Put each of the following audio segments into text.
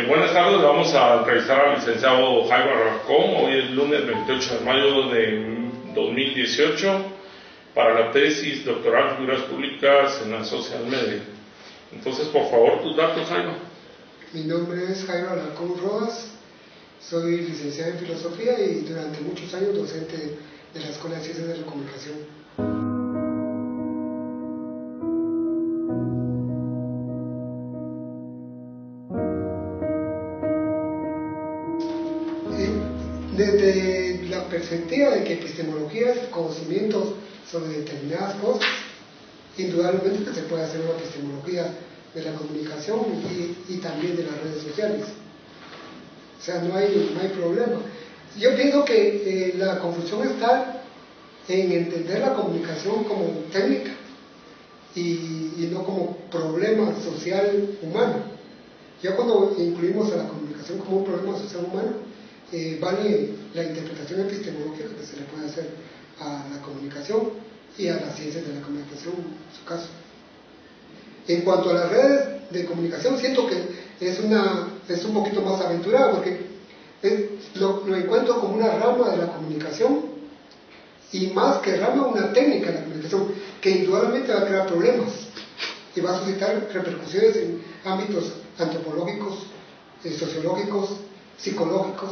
Buenas tardes, vamos a entrevistar al licenciado Jairo Alarcón. Hoy es lunes 28 de mayo de 2018 para la tesis doctoral de Figuras Públicas en la Social Media. Entonces, por favor, tus datos, Jairo. Mi nombre es Jairo Alarcón Rodas, soy licenciado en Filosofía y durante muchos años docente de la Escuela de Ciencias de la Comunicación. Desde la perspectiva de que epistemología es conocimientos sobre determinadas cosas, indudablemente que se puede hacer una epistemología de la comunicación y también de las redes sociales. O sea, no hay problema. Yo pienso que la confusión está en entender la comunicación como técnica y no como problema social humano. Ya cuando incluimos a la comunicación como un problema social humano, vale la interpretación epistemológica que se le puede hacer a la comunicación y a las ciencias de la comunicación, en su caso. En cuanto a las redes de comunicación, siento que es un poquito más aventurado, porque lo encuentro como una rama de la comunicación, y más que rama, una técnica de la comunicación, que indudablemente va a crear problemas y va a suscitar repercusiones en ámbitos antropológicos, sociológicos, psicológicos,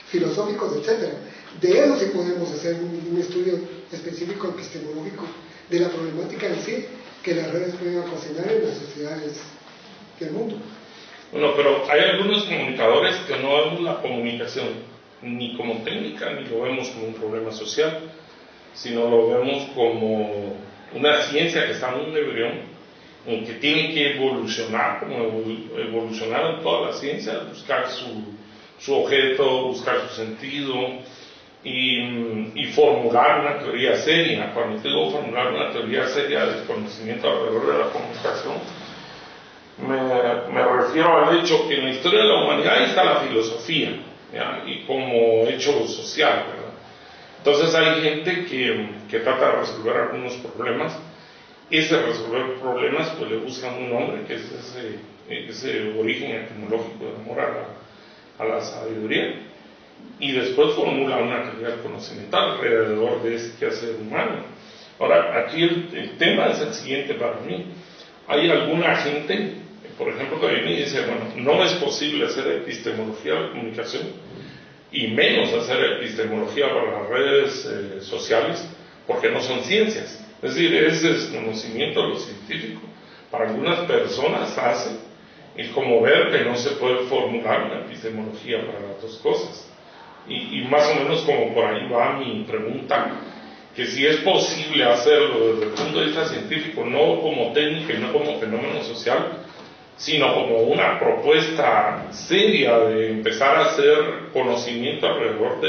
filosóficos, etc. De eso sí podemos hacer un estudio específico epistemológico de la problemática en sí que las redes pueden ocasionar en las sociedades del mundo. Bueno, pero hay algunos comunicadores que no vemos la comunicación ni como técnica, ni lo vemos como un problema social, sino lo vemos como una ciencia que está en un embrión, en que tiene que evolucionar, como evolucionaron todas las ciencias, buscar su objeto, buscar su sentido y formular una teoría seria. Cuando digo formular una teoría seria del conocimiento alrededor de la comunicación, me refiero al hecho que en la historia de la humanidad está la filosofía, ¿ya? Y como hecho social, ¿verdad? Entonces hay gente que trata de resolver algunos problemas. Ese resolver problemas, pues le buscan un nombre, que es ese origen etimológico de amor a la sabiduría, y después formula una teoría del conocimiento alrededor de ese quehacer humano. Ahora, aquí el tema es el siguiente para mí. Hay alguna gente, por ejemplo, que viene y dice, bueno, no es posible hacer epistemología de comunicación, y menos hacer epistemología para las redes sociales, porque no son ciencias. Es decir, ese desconocimiento de lo científico para algunas personas hace el como ver que no se puede formular una epistemología para las dos cosas. Y más o menos como por ahí va mi pregunta, que si es posible hacerlo desde el punto de vista científico, no como técnica y no como fenómeno social, sino como una propuesta seria de empezar a hacer conocimiento alrededor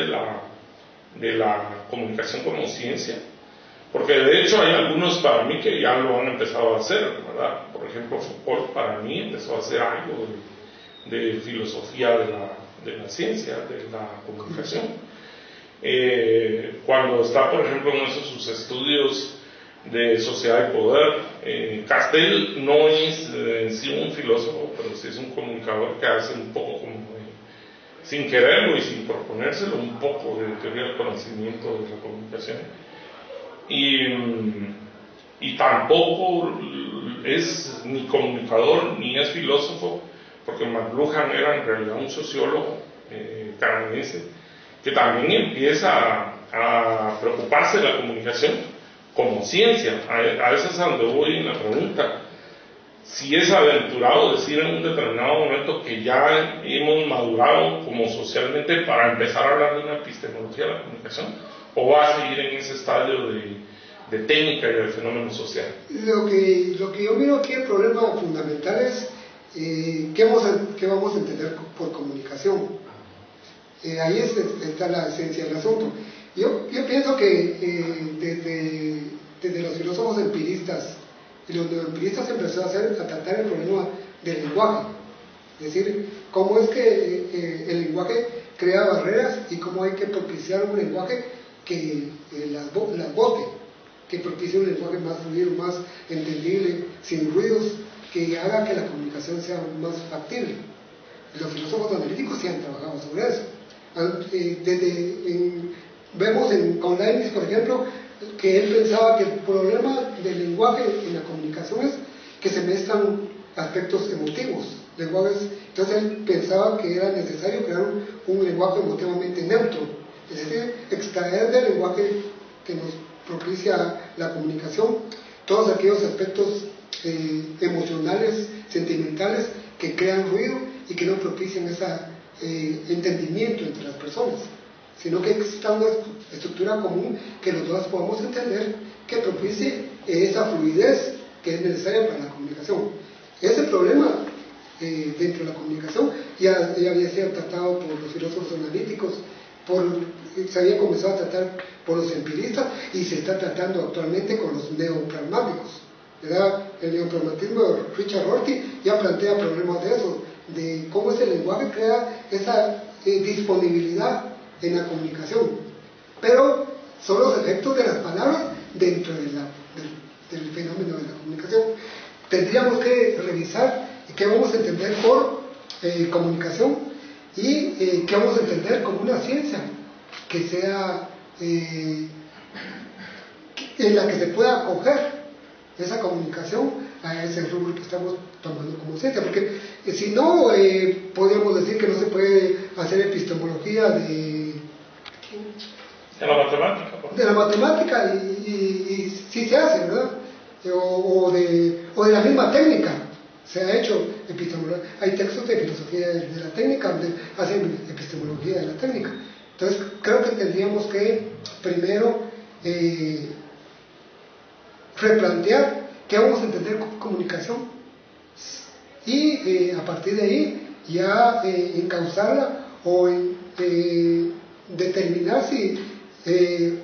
de la comunicación como ciencia. Porque de hecho hay algunos para mí que ya lo han empezado a hacer, ¿verdad? Por ejemplo, Foucault para mí empezó a hacer algo de filosofía de la ciencia, de la comunicación. Cuando está, por ejemplo, en esos sus estudios de sociedad y poder, Castel no es en sí un filósofo, pero sí es un comunicador que hace un poco como sin quererlo y sin proponérselo, un poco de teoría del conocimiento de la comunicación. Y tampoco es ni comunicador ni es filósofo, porque McLuhan era en realidad un sociólogo canadiense que también empieza a preocuparse de la comunicación como ciencia. A eso es a donde voy en la pregunta. Si es aventurado decir en un determinado momento que ya hemos madurado como socialmente para empezar a hablar de una epistemología de la comunicación, o va a seguir en ese estadio de técnica y del fenómeno social. Lo que yo miro aquí, el problema fundamental es ¿qué vamos a entender por comunicación? Ahí está la esencia del asunto. Yo pienso que desde los filósofos empiristas y los neoempiristas empezó a tratar el problema del lenguaje. Es decir, cómo es que el lenguaje crea barreras y cómo hay que propiciar un lenguaje que las bote, que propicie un lenguaje más fluido, más entendible, sin ruidos, que haga que la comunicación sea más factible. los filósofos analíticos sí han trabajado sobre eso. Vemos con Leibniz, por ejemplo, que él pensaba que el problema del lenguaje en la comunicación es que se mezclan aspectos emotivos, lenguajes. Entonces él pensaba que era necesario crear un lenguaje emotivamente neutro, es decir, extraer del lenguaje que nos propicia la comunicación todos aquellos aspectos emocionales, sentimentales, que crean ruido y que no propician ese entendimiento entre las personas, sino que exista una estructura común que los dos podamos entender, que propicie esa fluidez que es necesaria para la comunicación. Ese problema dentro de la comunicación ya había sido tratado por los filósofos analíticos, se había comenzado a tratar por los empiristas y se está tratando actualmente con los neopragmáticos, ¿verdad? El neopragmatismo de Richard Rorty ya plantea problemas de eso, de cómo ese lenguaje crea esa disponibilidad en la comunicación, pero son los efectos de las palabras dentro del fenómeno de la comunicación. Tendríamos que revisar qué vamos a entender por comunicación y qué vamos a entender como una ciencia que sea en la que se pueda acoger esa comunicación a ese rubro que estamos tomando como ciencia, porque si no, podríamos decir que no se puede hacer epistemología de la matemática. De la matemática, y sí se hace, ¿verdad? O de la misma técnica. Se ha hecho epistemología. Hay textos de filosofía de la técnica donde hacen epistemología de la técnica. Entonces, creo que tendríamos que primero replantear qué vamos a entender como comunicación y a partir de ahí ya encauzarla o determinar si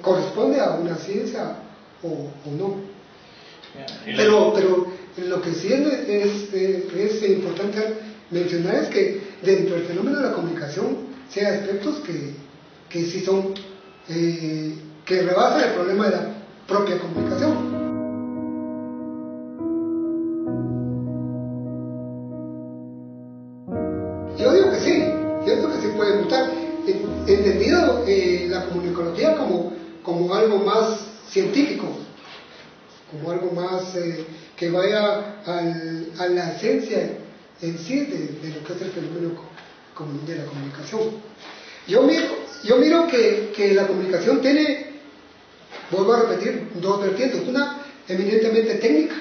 corresponde a una ciencia o no. Pero lo que sí es importante mencionar es que dentro del fenómeno de la comunicación sí hay aspectos que sí son que rebasan el problema de la propia comunicación. Yo digo que sí puede mutar, entendido la comunicología como algo más científico, como algo más que vaya a la esencia en sí de lo que es el fenómeno de la comunicación. Yo miro que la comunicación tiene, vuelvo a repetir, dos vertientes, una eminentemente técnica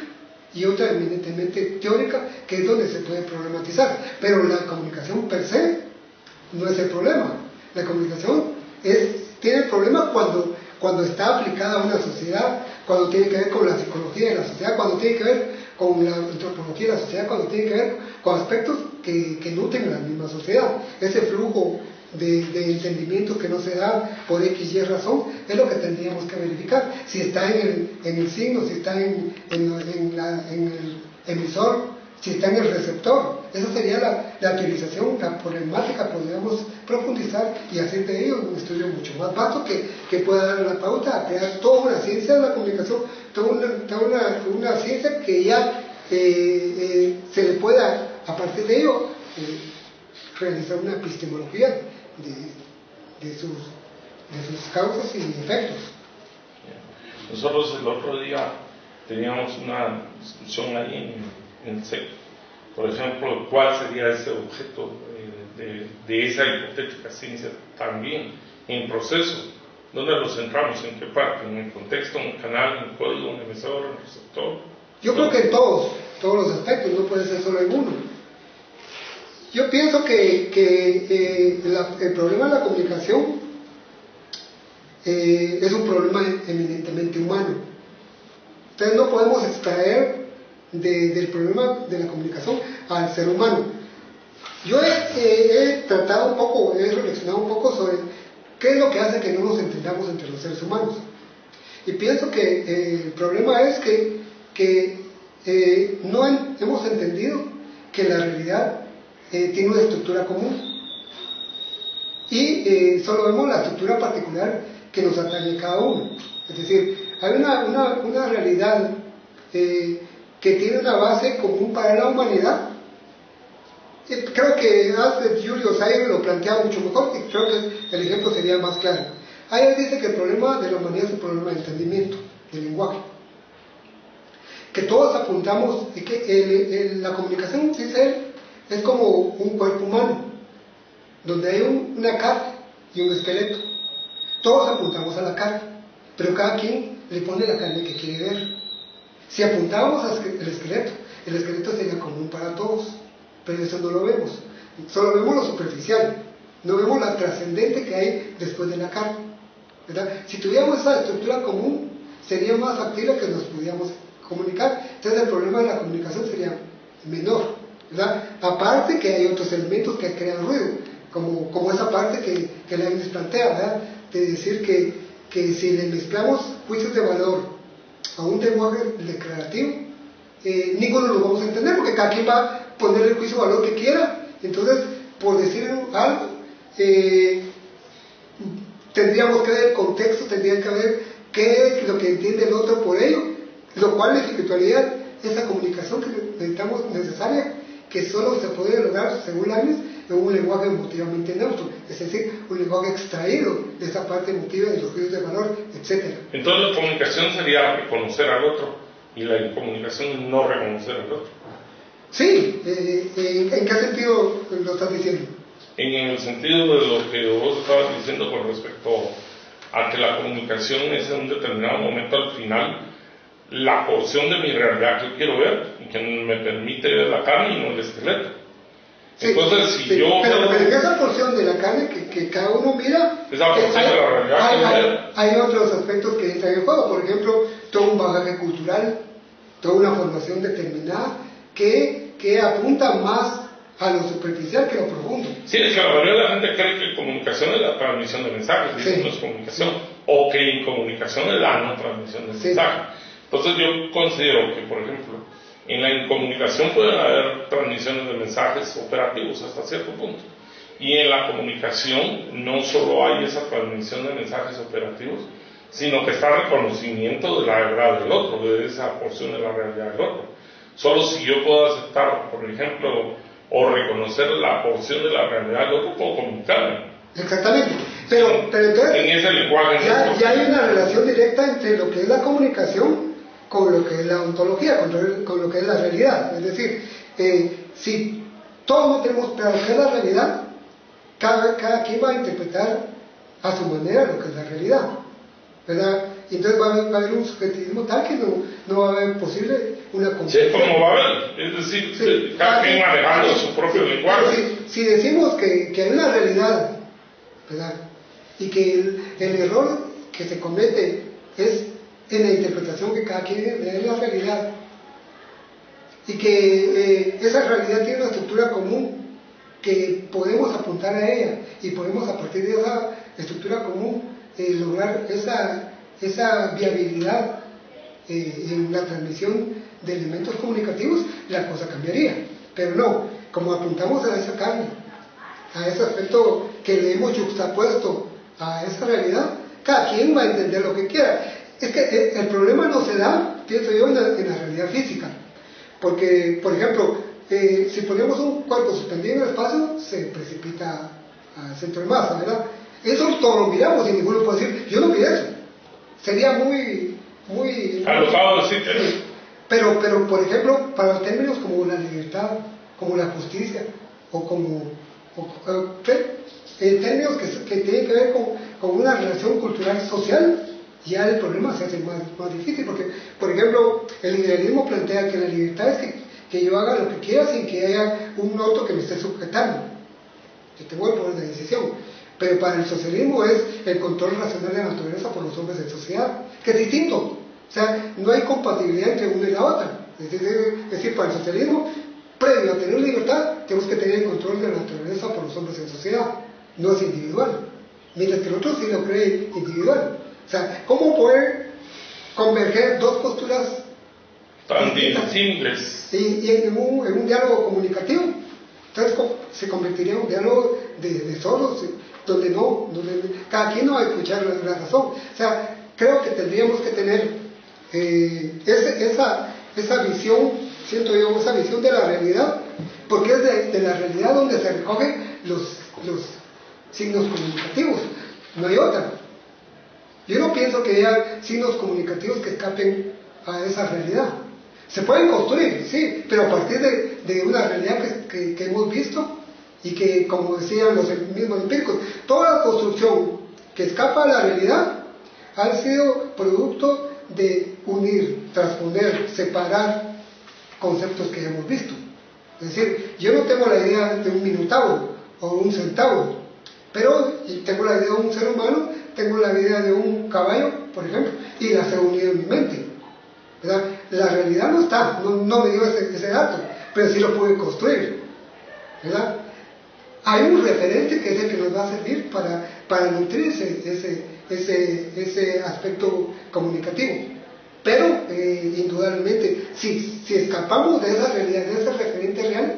y otra eminentemente teórica, que es donde se puede problematizar, pero la comunicación per se no es el problema. La comunicación tiene el problema cuando está aplicada a una sociedad, cuando tiene que ver con la psicología de la sociedad, cuando tiene que ver con la antropología de la sociedad, cuando tiene que ver con aspectos que nutren a la misma sociedad. Ese flujo de entendimiento que no se da por X y razón es lo que tendríamos que verificar. Si está en el signo, si está en el emisor, si está en el receptor. Esa sería la utilización, la problemática. Podríamos profundizar y hacer de ello un estudio mucho más vasto que pueda dar la pauta a crear toda una ciencia de la comunicación, toda una ciencia que ya se le pueda, a partir de ello, realizar una epistemología de sus causas y efectos. Nosotros el otro día teníamos una discusión ahí en el SEC, por ejemplo, cuál sería ese objeto de esa hipotética ciencia también en proceso. ¿Dónde lo centramos? ¿En qué parte? ¿En el contexto, en el canal, en el código, en el emisor, en el receptor? Yo creo que en todos los aspectos, no puede ser solo en uno. Yo pienso que el problema de la comunicación es un problema eminentemente humano. Entonces no podemos extraer del problema de la comunicación al ser humano. Yo he tratado un poco, he reflexionado un poco sobre qué es lo que hace que no nos entendamos entre los seres humanos. Y pienso que el problema es que no hemos entendido que la realidad tiene una estructura común y solo vemos la estructura particular que nos atañe cada uno. Es decir, hay una realidad que tiene una base común para la humanidad Creo que Alfred Julius Sayre lo plantea mucho mejor y creo que el ejemplo sería más claro. Ahí dice que el problema de la humanidad es un problema de entendimiento, del lenguaje. Que todos apuntamos, y que la comunicación, dice él, es como un cuerpo humano, donde hay una carne y un esqueleto. Todos apuntamos a la carne, pero cada quien le pone la carne que quiere ver. Si apuntamos al esqueleto, el esqueleto sería común para todos, pero eso no lo vemos. Solo vemos lo superficial, no vemos la trascendente que hay después de la carne, ¿verdad? Si tuviéramos esa estructura común, sería más factible que nos pudiéramos comunicar. Entonces el problema de la comunicación sería menor, ¿verdad? Aparte que hay otros elementos que crean ruido, como esa parte que Leibniz plantea, ¿verdad? De decir que si le mezclamos juicios de valor a un lenguaje declarativo, ninguno lo vamos a entender, porque cada quien va a poner el juicio de valor que quiera. Entonces, por decir algo, tendríamos que ver el contexto, tendría que ver qué es lo que entiende el otro por ello, lo cual en espiritualidad, esa comunicación que necesitamos necesaria, que solo se puede lograr, según Leibniz, en un lenguaje emotivamente neutro, es decir, un lenguaje extraído de esa parte emotiva, de los juicios de valor, etc. Entonces la comunicación sería reconocer al otro, y la incomunicación no reconocer al otro. Sí, ¿en qué sentido lo estás diciendo? En el sentido de lo que vos estabas diciendo con respecto a que la comunicación es en un determinado momento al final la porción de mi realidad que yo quiero ver y que me permite ver la carne y no el esqueleto. Sí, entonces, si sí, yo... pero en esa porción de la carne que cada uno mira, esa porción de la realidad hay otros aspectos que entran en juego. Por ejemplo, todo un bagaje cultural, toda una formación determinada que apunta más a lo superficial que a lo profundo. Sí, es que la mayoría de la gente cree que comunicación es la transmisión de mensajes, y eso no es comunicación, o que incomunicación es la no transmisión de mensajes. Entonces yo considero que, por ejemplo, en la incomunicación pueden haber transmisiones de mensajes operativos hasta cierto punto, y en la comunicación no solo hay esa transmisión de mensajes operativos, sino que está el reconocimiento de la verdad del otro, de esa porción de la realidad del otro. Solo si yo puedo aceptar, por ejemplo, o reconocer la porción de la realidad del otro, puedo comunicarme. Exactamente, pero entonces en ese lenguaje ya hay una relación directa entre lo que es la comunicación con lo que es la ontología, con lo que es la realidad. Es decir, si todos no tenemos claro qué es la realidad, cada quien va a interpretar a su manera lo que es la realidad, ¿verdad? Y entonces va a haber un subjetivismo tal que no va a haber posible una comprensión. Sí, como va a haber, es decir, cada quien manejando su propio lenguaje. Si decimos que hay una realidad, ¿verdad? Y que el error que se comete es en la interpretación que cada quien le da de la realidad, y que esa realidad tiene una estructura común que podemos apuntar a ella y podemos a partir de esa estructura común lograr esa viabilidad en la transmisión de elementos comunicativos, la cosa cambiaría. Pero no, como apuntamos a esa carne, a ese aspecto que le hemos juxtapuesto a esa realidad, cada quien va a entender lo que quiera. Es que el problema no se da, pienso yo, en la realidad física. Porque, por ejemplo, si ponemos un cuerpo suspendido en el espacio, se precipita al centro de masa, ¿verdad? Eso todo lo miramos y ninguno puede decir, yo no vi eso. Sería muy alocado decir que sí. Pero, por ejemplo, para términos como la libertad, como la justicia, o en términos que tienen que ver con una relación cultural social, ya el problema se hace más difícil, porque, por ejemplo, el liberalismo plantea que la libertad es que yo haga lo que quiera sin que haya un otro que me esté sujetando. Yo tengo el poder de decisión. Pero para el socialismo es el control racional de la naturaleza por los hombres de sociedad, que es distinto. O sea, no hay compatibilidad entre una y la otra. Es decir, para el socialismo, previo a tener libertad, tenemos que tener el control de la naturaleza por los hombres en sociedad. No es individual. Mientras que el otro sí lo cree individual. O sea, ¿cómo poder converger dos posturas tan disímiles y en un diálogo comunicativo? Entonces se convertiría en un diálogo de solos, donde cada quien no va a escuchar la razón. O sea, creo que tendríamos que tener esa visión, siento yo, esa visión de la realidad, porque es de la realidad donde se recogen los signos comunicativos, no hay otra. Yo no pienso que haya signos comunicativos que escapen a esa realidad. Se pueden construir, sí, pero a partir de una realidad que hemos visto y que, como decían los mismos empíricos, toda construcción que escapa a la realidad ha sido producto de unir, transponer, separar conceptos que hemos visto. Es decir, yo no tengo la idea de un minotauro o un centauro, pero tengo la idea de un ser humano, tengo la idea de un caballo, por ejemplo, y las he unido en mi mente, ¿verdad? La realidad no está, no me dio ese dato, pero sí lo pude construir, ¿verdad? Hay un referente que es el que nos va a servir para nutrir ese aspecto comunicativo. Pero, indudablemente, si escapamos de esa realidad, de ese referente real,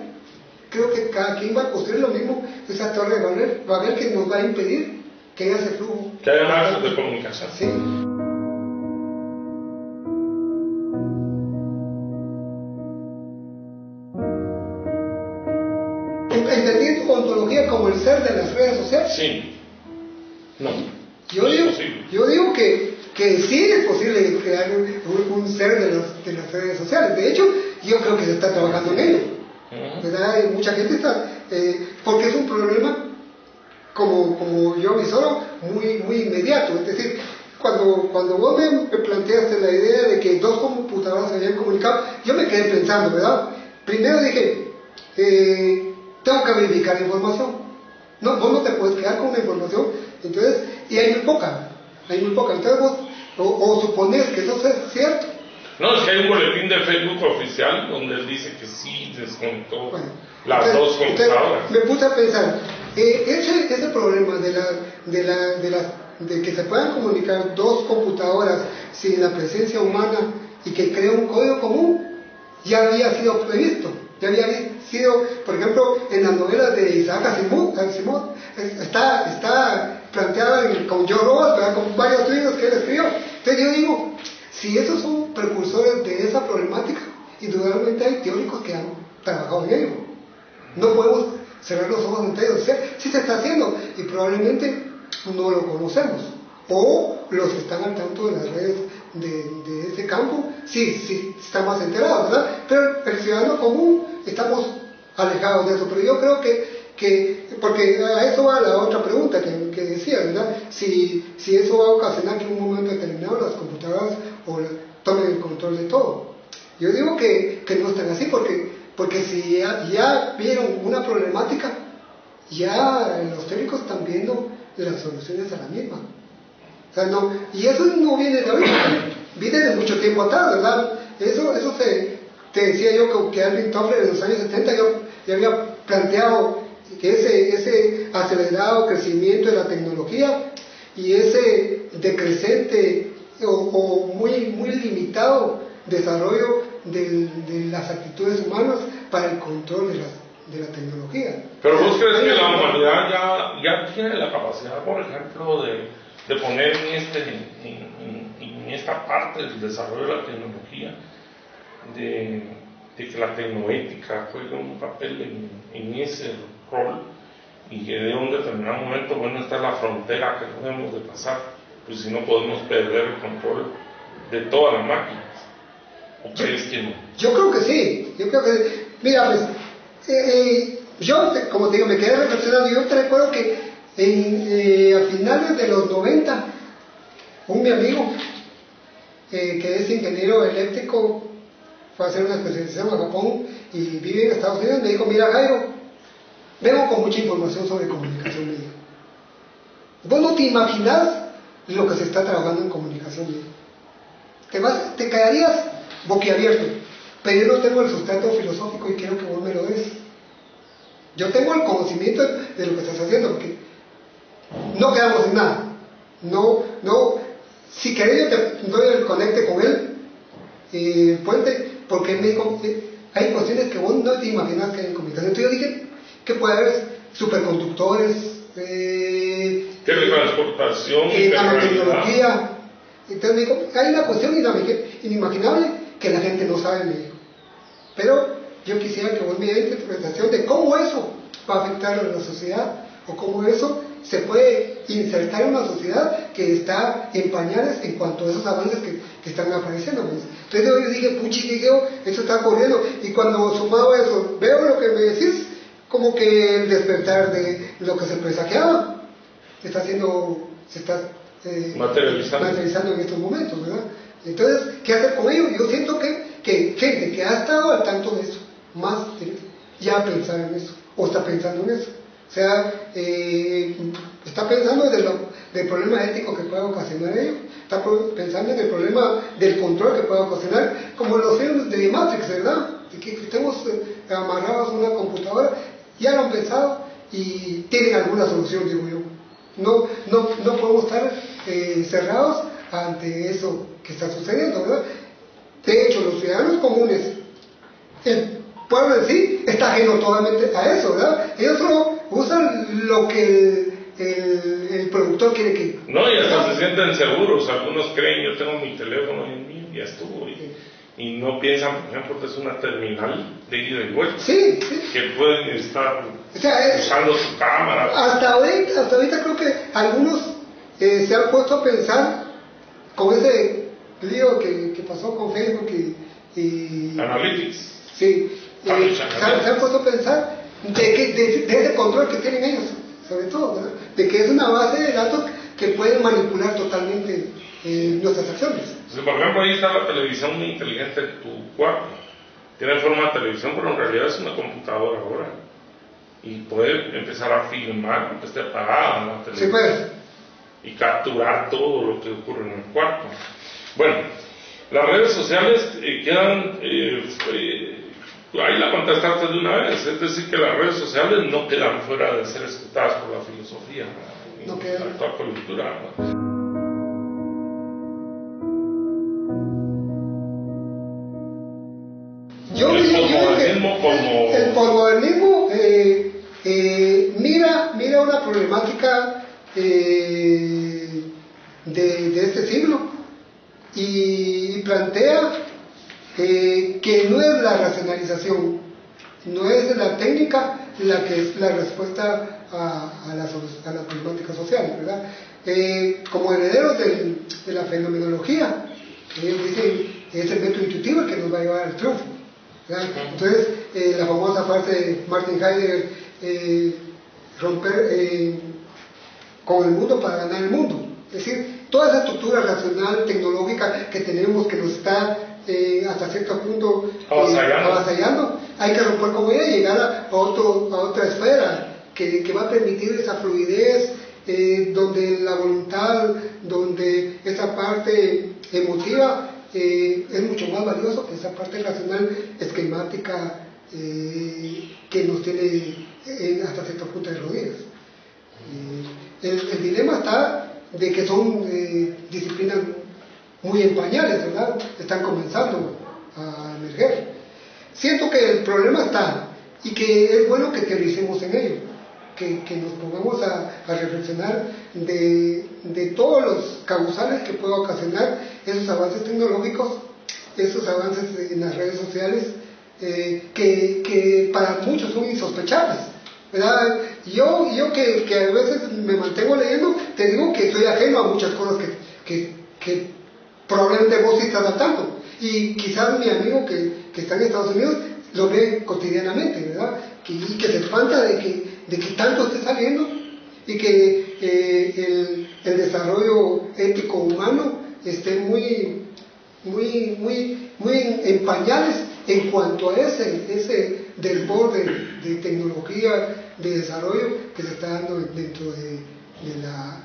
creo que cada quien va a construir lo mismo, esa torre de Babel que nos va a impedir que haya ese flujo. Que haya lazos de comunicación. Sí. ¿Entendiendo ontología como el ser de las redes sociales? Sí. No. Yo digo que sí es posible crear un ser de las redes sociales. De hecho, yo creo que se está trabajando en ello. ¿Verdad? Mucha gente está... porque es un problema, como yo avisoro, muy inmediato. Es decir, cuando vos me planteaste la idea de que dos computadoras se habían comunicado, yo me quedé pensando, ¿verdad? Primero dije, tengo que verificar información. No, vos no te puedes quedar con una información, entonces, y hay muy poca. Entonces vos, o suponés que eso es cierto. No, es que hay un boletín de Facebook oficial donde él dice que sí desconectó las entonces, dos computadoras. Me puse a pensar, ese problema de que se puedan comunicar dos computadoras sin la presencia humana y que crea un código común, ya había sido previsto. Ya había sido, por ejemplo, en las novelas de Isaac Asimov está planteado con George Orwell, con varios libros que él escribió. Entonces yo digo, si esos son precursores de esa problemática, indudablemente hay teóricos que han trabajado en ello. No podemos cerrar los ojos ante ellos. Sí se está haciendo y probablemente no lo conocemos. O los que están al tanto de las redes de ese campo, sí están más enterados, ¿verdad? Pero el ciudadano común estamos alejados de eso. Pero yo creo que porque a eso va la otra pregunta que decía, ¿verdad? Si eso va a ocasionar que en un momento determinado las computadoras tomen el control de todo. Yo digo que no están así porque si ya vieron una problemática, ya los teóricos están viendo las soluciones a la misma. O sea, no, y eso no viene de ahorita, viene de mucho tiempo atrás, ¿verdad? Eso te decía yo que Alvin Toffler en los años 70 ya había planteado que ese acelerado crecimiento de la tecnología y ese decrecente o muy limitado desarrollo de las actitudes humanas para el control de la tecnología. Pero vos crees que la humanidad ya tiene la capacidad, por ejemplo, de poner en esta parte del desarrollo de la tecnología, de que la tecnoética juegue un papel en ese rol y que de un determinado momento, bueno, está la frontera que no debemos de pasar, pues si no podemos perder el control de todas las máquinas? ¿O crees que no? Yo creo que sí, mira, pues, yo, como te digo, me quedé reflexionando. Yo te recuerdo que a finales de los 90, mi amigo, que es ingeniero eléctrico, fue a hacer una especialización a Japón y vive en Estados Unidos, me dijo, mira Jairo, vengo con mucha información sobre comunicación, me dijo. Vos no te imaginas lo que se está trabajando en comunicación, me dijo. Te quedarías boquiabierto, pero yo no tengo el sustrato filosófico y quiero que vos me lo des. Yo tengo el conocimiento de lo que estás haciendo, porque no quedamos en nada. Si querés yo te doy el conecte con él, el puente, porque él me dijo, hay cuestiones que vos no te imaginas que hay en comunicación. Entonces yo dije que puede haber superconductores, teletransportación, nanotecnología. Entonces me dijo, hay una cuestión inimaginable que la gente no sabe, me dijo. Pero yo quisiera que vos me dieras la interpretación de cómo eso va a afectar a la sociedad, o cómo eso se puede insertar en una sociedad que está en pañales en cuanto a esos avances que están apareciendo. Entonces yo dije, puchi, dije, esto está ocurriendo, y cuando sumaba eso, veo lo que me decís, como que el despertar de lo que se presagiaba se está materializando en estos momentos, ¿verdad? Entonces, ¿qué hacer con ello? Yo siento que gente que ha estado al tanto de eso, más ya pensar en eso, o está pensando en eso. O sea, está pensando del problema ético que puede ocasionar ello, está pensando en el problema del control que puede ocasionar, como los filmes de Matrix, ¿verdad? Que estemos amarrados a una computadora, ya lo han pensado y tienen alguna solución, digo yo. No podemos estar cerrados ante eso que está sucediendo, ¿verdad? De hecho, los ciudadanos comunes, el pueblo en sí, está ajeno totalmente a eso, ¿verdad? Ellos solo usan lo que el productor quiere que... No, y hasta se sienten seguros. Algunos creen, yo tengo mi teléfono en mí, ya estuvo. Y no piensan, por ejemplo, que es una terminal de ida y vuelta. Sí. Que pueden estar usando su cámara. Hasta ahorita creo que algunos se han puesto a pensar con ese lío que pasó con Facebook y Analytics. Sí, se han puesto a pensar de ese control que tienen ellos, sobre todo, ¿verdad? De que es una base de datos que pueden manipular totalmente nuestras acciones. Por ejemplo, ahí está la televisión muy inteligente en tu cuarto. Tiene forma de televisión, pero en realidad es una computadora ahora. Y puede empezar a filmar aunque esté apagada la televisión. Sí, pues. Y capturar todo lo que ocurre en el cuarto. Bueno, las redes sociales quedan... ahí la contestaste de una vez, es decir, que las redes sociales no quedan fuera de ser escrutadas por la filosofía, no quedan. La actual coyuntura, ¿no? El posmodernismo mira una problemática de este siglo y plantea que no es la racionalización, no es la técnica la que es la respuesta a las problemáticas sociales, ¿verdad? Como herederos de la fenomenología, ellos dicen es el método intuitivo el que nos va a llevar al triunfo, ¿verdad? Entonces, la famosa frase de Martin Heidegger, romper con el mundo para ganar el mundo. Es decir, toda esa estructura racional, tecnológica que tenemos, que nos está hasta cierto punto avasallando, hay que romper con ella y llegar a otra esfera que va a permitir esa fluidez, donde la voluntad, donde esa parte emotiva es mucho más valioso que esa parte racional esquemática que nos tiene hasta cierto punto de rodillas. El dilema está de que son disciplinas muy en pañales, ¿verdad? Están comenzando a emerger. Siento que el problema está y que es bueno que aterricemos en ello, que nos pongamos a reflexionar de todos los causales que puede ocasionar esos avances tecnológicos, esos avances en las redes sociales, que para muchos son insospechables, ¿verdad? Yo que a veces me mantengo leyendo, te digo que soy ajeno a muchas cosas que probablemente vos sí estás al tanto, y quizás mi amigo que está en Estados Unidos lo ve cotidianamente, ¿verdad? Y que se espanta de que tanto esté saliendo y que el desarrollo ético humano esté muy en pañales en cuanto a ese desborde de tecnología, de desarrollo que se está dando dentro de las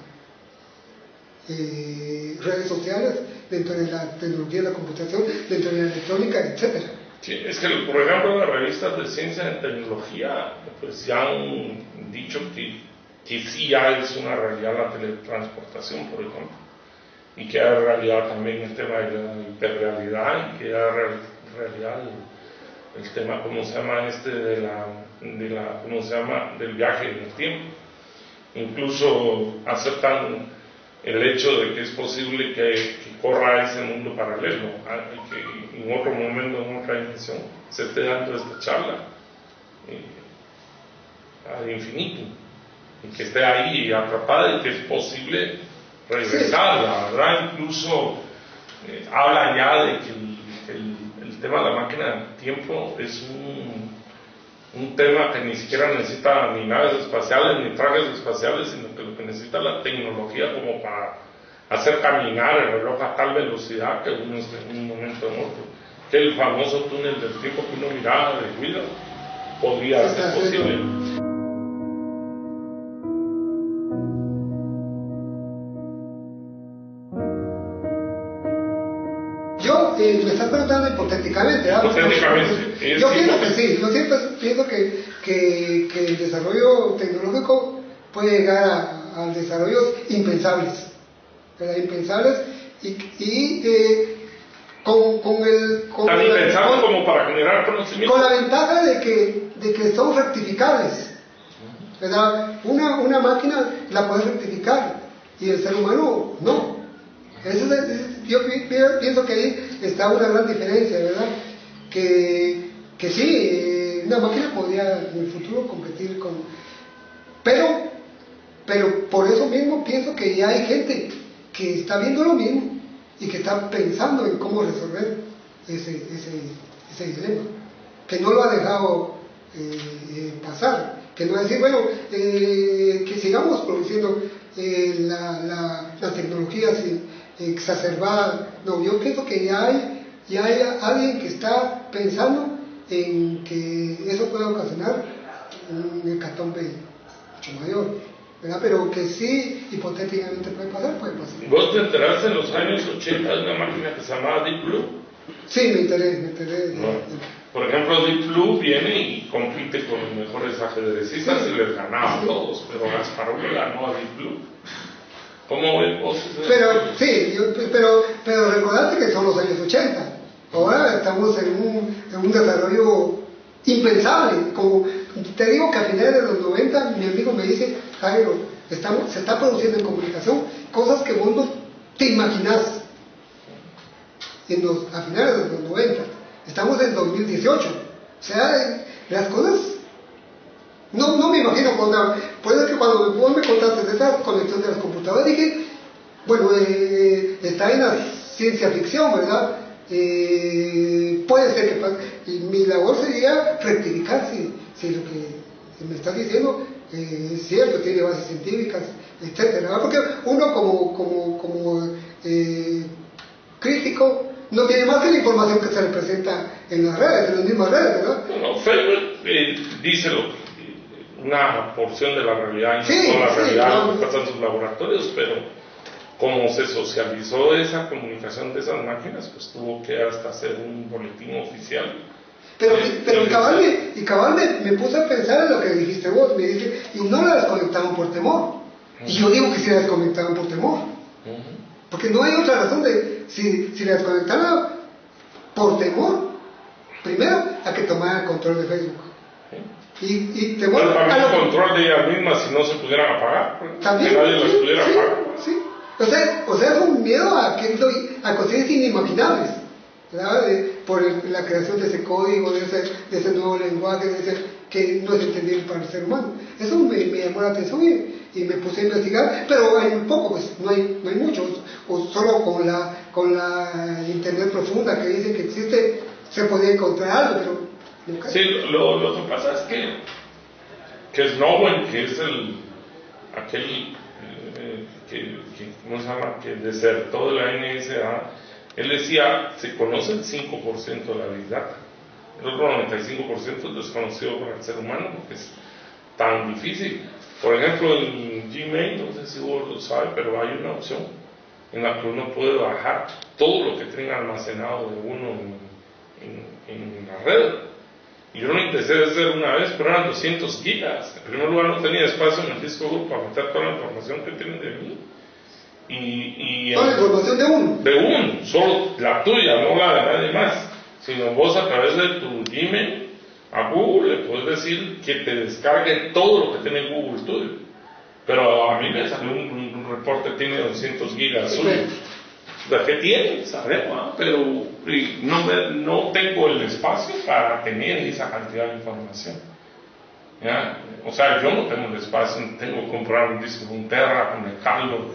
redes sociales, dentro de la tecnología de la computación, dentro de la electrónica, etcétera. Sí, es que, por ejemplo, las revistas de ciencia y tecnología pues ya han dicho que sí ya es una realidad la teletransportación, por ejemplo, y que hay realidad también el tema de la hiperrealidad, y que hay realidad el tema, ¿cómo se llama? ¿Cómo se llama? Del viaje en el tiempo. Incluso aceptan el hecho de que es posible que corra ese mundo paralelo, que en otro momento, en otra dimensión, se esté dando esta charla ad infinito, y que esté ahí atrapada y que es posible regresar, la verdad. Incluso habla ya de que el tema de la máquina del tiempo es un tema que ni siquiera necesita ni naves espaciales ni trajes espaciales, sino que lo que necesita es la tecnología como para hacer caminar el reloj a tal velocidad que uno esté en un momento en otro, que el famoso túnel del tiempo que uno miraba de Wheeler podría ser posible. Me estás preguntando hipotéticamente, ¿verdad? Hipotéticamente. Yo pienso que sí, yo siempre pienso que el desarrollo tecnológico puede llegar a desarrollos impensables, ¿verdad? Impensables tan impensables como para generar conocimiento. Con la ventaja de que son rectificables, ¿verdad? Una máquina la puede rectificar y el ser humano no. Yo pienso que ahí está una gran diferencia, ¿verdad? Que sí, una máquina podría en el futuro competir con... Pero por eso mismo pienso que ya hay gente que está viendo lo mismo y que está pensando en cómo resolver ese dilema, que no lo ha dejado pasar, que no decir, bueno, que sigamos produciendo las tecnologías exacerbadas. No, yo pienso que ya hay alguien que está pensando en que eso puede ocasionar un hecatombe mucho mayor, ¿verdad? Pero que sí, hipotéticamente puede pasar. ¿Vos te enteraste en los años 80 de una máquina que se llamaba Deep Blue? Sí, me enteré. Por ejemplo, Deep Blue viene y compite con los mejores ajedrecistas y les ganaba a todos, pero Kasparov le ganó a Deep Blue. ¿Cómo ves vos? Pero recordate que son los años 80. Ahora estamos en un desarrollo impensable. Como te digo que a finales de los 90, mi amigo me dice, Jairo, se está produciendo en comunicación cosas que vos no te imaginás a finales de los 90. Estamos en 2018. O sea, las cosas... No me imagino puede que cuando vos me contaste de esa conexión de las computadoras, dije, bueno, está en la ciencia ficción, ¿verdad? Puede ser que pase. Y mi labor sería rectificar si lo que me estás diciendo es cierto, tiene bases científicas, etcétera, ¿verdad? Porque uno como crítico no tiene más que la información que se le presenta en las redes, en las mismas redes, ¿verdad? Bueno, Feldman dice una porción de la realidad, y no la realidad que pasa en sus laboratorios, pero como se socializó esa comunicación de esas máquinas, pues tuvo que hasta hacer un boletín oficial. Pero cabal me puse a pensar en lo que dijiste vos, me dice, y no la desconectaban por temor. Y yo digo que sí la desconectaban por temor. Porque no hay otra razón si la desconectaran por temor, primero a que tomaran el control de Facebook. Y temor también el control de ellas mismas si no se pudieran apagar, también, que nadie las pudiera apagar. Sí. O sea, es un miedo a cuestiones inimaginables, ¿verdad? Por la creación de ese código, de ese nuevo lenguaje, que no es entendible para el ser humano. Eso me llamó la atención y me puse a investigar, pero hay muy poco, pues no hay mucho, o solo con la internet profunda que dice que existe, se podía encontrar algo, pero nunca. Sí, lo que pasa es que Snowden, que es aquel ¿cómo se llama?, que desertó de la NSA, él decía, se conoce el 5% de la Big Data, el otro 95% es desconocido para el ser humano porque es tan difícil. Por ejemplo, en Gmail, no sé si vos lo sabes, pero hay una opción en la que uno puede bajar todo lo que tenga almacenado de uno en la red. Y yo lo empecé a hacer una vez, pero eran 200 gigas. En primer lugar, no tenía espacio en el disco duro para meter toda la información que tienen de mí. ¿Toda la información de uno? De uno, solo la tuya, no la de nadie más. Sino vos a través de tu Gmail a Google le puedes decir que te descargue todo lo que tiene Google tuyo. Pero a mí me salió un reporte que tiene 200 gigas suyo. la que tienen, sabemos, ¿no? Pero no tengo el espacio para tener esa cantidad de información. ¿Ya? O sea, yo no tengo el espacio, tengo que comprar un Terra, conectarlo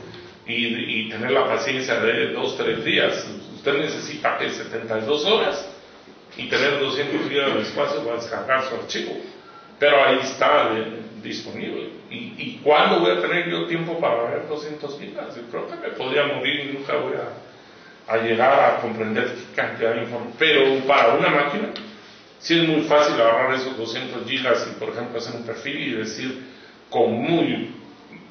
y tener la paciencia de 2-3 días. Usted necesita que 72 horas y tener 200 gigas de espacio para descargar su archivo. Pero ahí está disponible. ¿Y cuándo voy a tener yo tiempo para ver 200 gigas? Yo creo que me podría morir y nunca voy a llegar a comprender qué cantidad de información. Pero para una máquina, sí es muy fácil agarrar esos 200 gigas y, por ejemplo, hacer un perfil y decir con muy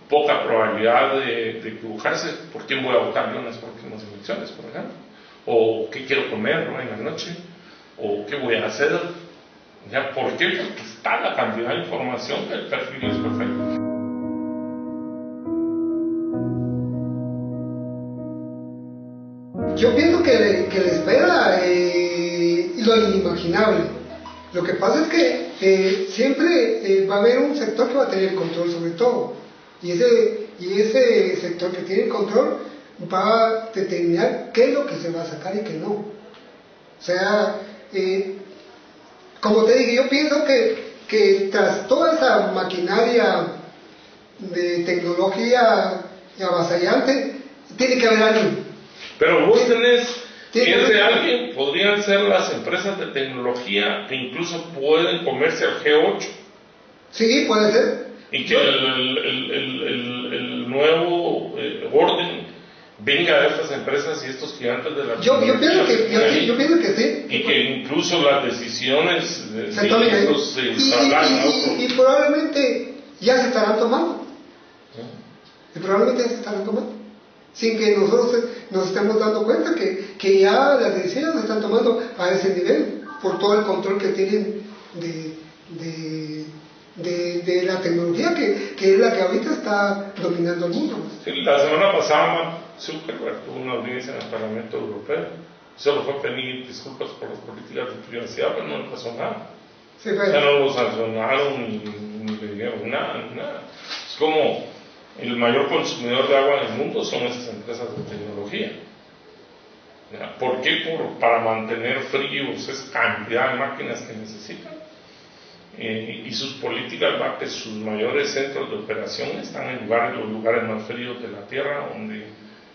poca probabilidad de equivocarse por quién voy a votar yo en las próximas elecciones, por ejemplo. O qué quiero comer, ¿no?, en la noche. O qué voy a hacer. ¿Ya? ¿Por qué? Porque está la cantidad de información que el perfil es perfecto. Yo pienso que le espera lo inimaginable. Lo que pasa es que siempre va a haber un sector que va a tener el control sobre todo. Y ese sector que tiene el control va a determinar qué es lo que se va a sacar y qué no. O sea, como te dije, yo pienso que tras toda esa maquinaria de tecnología avasallante, tiene que haber alguien. Pero vos tenés, ese alguien podrían ser las empresas de tecnología que incluso pueden comerse al G8. Sí, puede ser. Y que el nuevo orden venga de estas empresas y estos gigantes de la tecnología. Yo pienso que sí. Y que incluso las decisiones se tomen ahí. Y probablemente ya se estarán tomando. Y probablemente ya se estarán tomando. Sin que nosotros nos estemos dando cuenta que ya las decisiones se están tomando a ese nivel, por todo el control que tienen de la tecnología que es la que ahorita está dominando el mundo. Sí, la semana pasada Zuckerberg tuvo una audiencia en el Parlamento Europeo. Solo fue pedir disculpas por las políticas de privacidad, pero no le pasó nada. Sí, ya no lo sancionaron ni le dieron nada. Es como el mayor consumidor de agua en el mundo son esas empresas de tecnología. ¿Por qué? Para mantener fríos esa cantidad de máquinas que necesitan. Y sus políticas van que sus mayores centros de operación están en los lugares más fríos de la Tierra, donde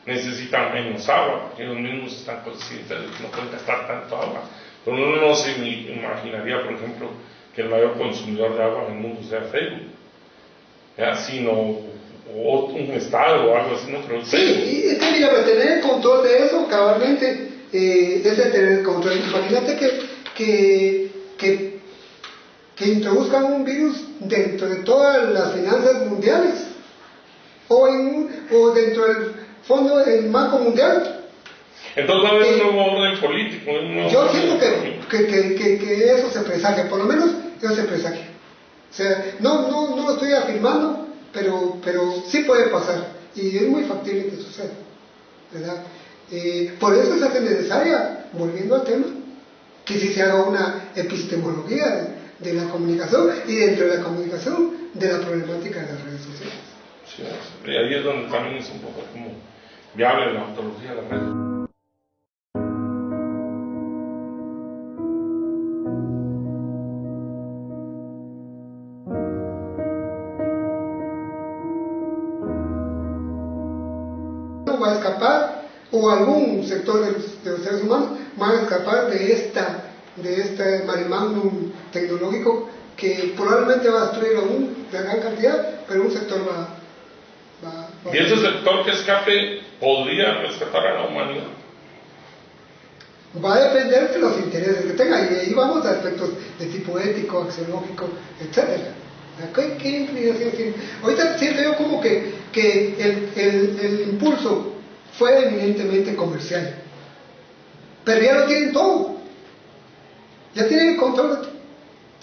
necesitan menos agua, porque ellos mismos están conscientes de que no pueden gastar tanto agua. Pero uno no se imaginaría, por ejemplo, que el mayor consumidor de agua en el mundo sea Facebook, sino un estado o algo así, ¿no? Pero sí, y es que mira, para tener el control de eso, cabalmente, es de tener el control. Imagínate que introduzcan un virus dentro de todas las finanzas mundiales o dentro del fondo del Banco Mundial. Entonces va a haber un nuevo orden político. Yo siento que eso se presagia, por lo menos eso se presagia. O sea, no lo estoy afirmando, pero sí puede pasar y es muy factible que suceda, ¿verdad? Por eso se hace necesaria, volviendo al tema, que si se haga una epistemología de la comunicación y dentro de la comunicación de la problemática de las redes sociales. Sí, y ahí es donde también es un poco como viable la ontología de las redes. Va a escapar, o algún sector de los seres humanos va a escapar de este marimagnum tecnológico que probablemente va a destruir aún de gran cantidad, pero un sector va ¿Y ese sector que escape podría rescatar a la humanidad? Va a depender de los intereses que tenga, y ahí vamos a aspectos de tipo ético, axiológico, etcétera. ¿Qué implicaciones tiene? Ahorita siento yo como que el impulso fue eminentemente comercial, pero ya lo tienen todo, ya tienen el control de todo.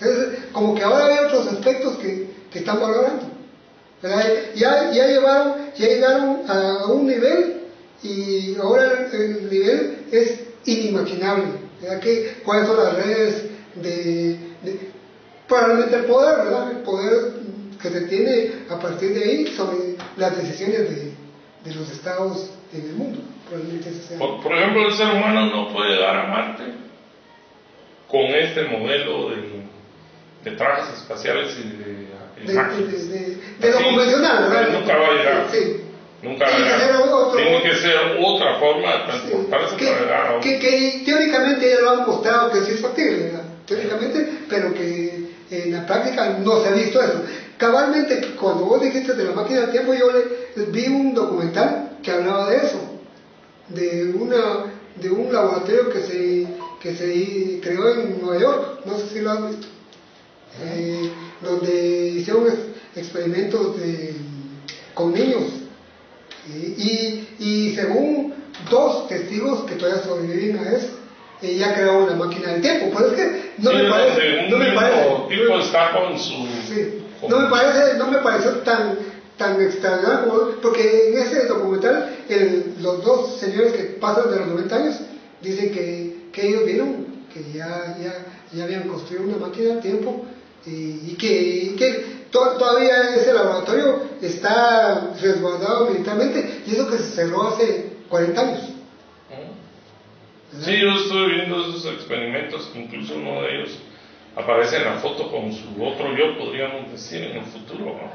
Entonces, como que ahora hay otros aspectos que están valorando, ¿verdad? Ya llegaron a un nivel, y ahora el nivel es inimaginable, ¿verdad? ¿Cuáles son las redes probablemente el poder, ¿verdad? El poder que se tiene a partir de ahí sobre las decisiones de los estados en el mundo. Probablemente ese sea. Por ejemplo, el ser humano no puede dar a Marte con este modelo de trajes espaciales y de imágenes. De lo convencional, ¿verdad? Nunca va a llegar. Sí. Nunca va a llegar. Tiene que ser otra forma de transportarse para llegar a que teóricamente ya lo han mostrado que sí es factible, ¿verdad? Teóricamente, pero que en la práctica no se ha visto eso. Cabalmente, cuando vos dijiste de la máquina del tiempo, yo vi un documental que hablaba de eso, de un laboratorio que se creó en Nueva York, no sé si lo has visto, donde hicieron experimentos con niños y según 2 testigos que todavía sobreviven a eso, ya creó una máquina del tiempo. Pues es que no me pareció tan extraordinario, porque en ese documental los 2 señores que pasan de los 90 años dicen que ellos vieron que ya habían construido una máquina del tiempo y que todavía ese laboratorio está resguardado militarmente, y eso que se cerró hace 40 años. Sí, yo estuve viendo esos experimentos, incluso uno de ellos aparece en la foto con su otro yo, podríamos decir, en el futuro, ¿no?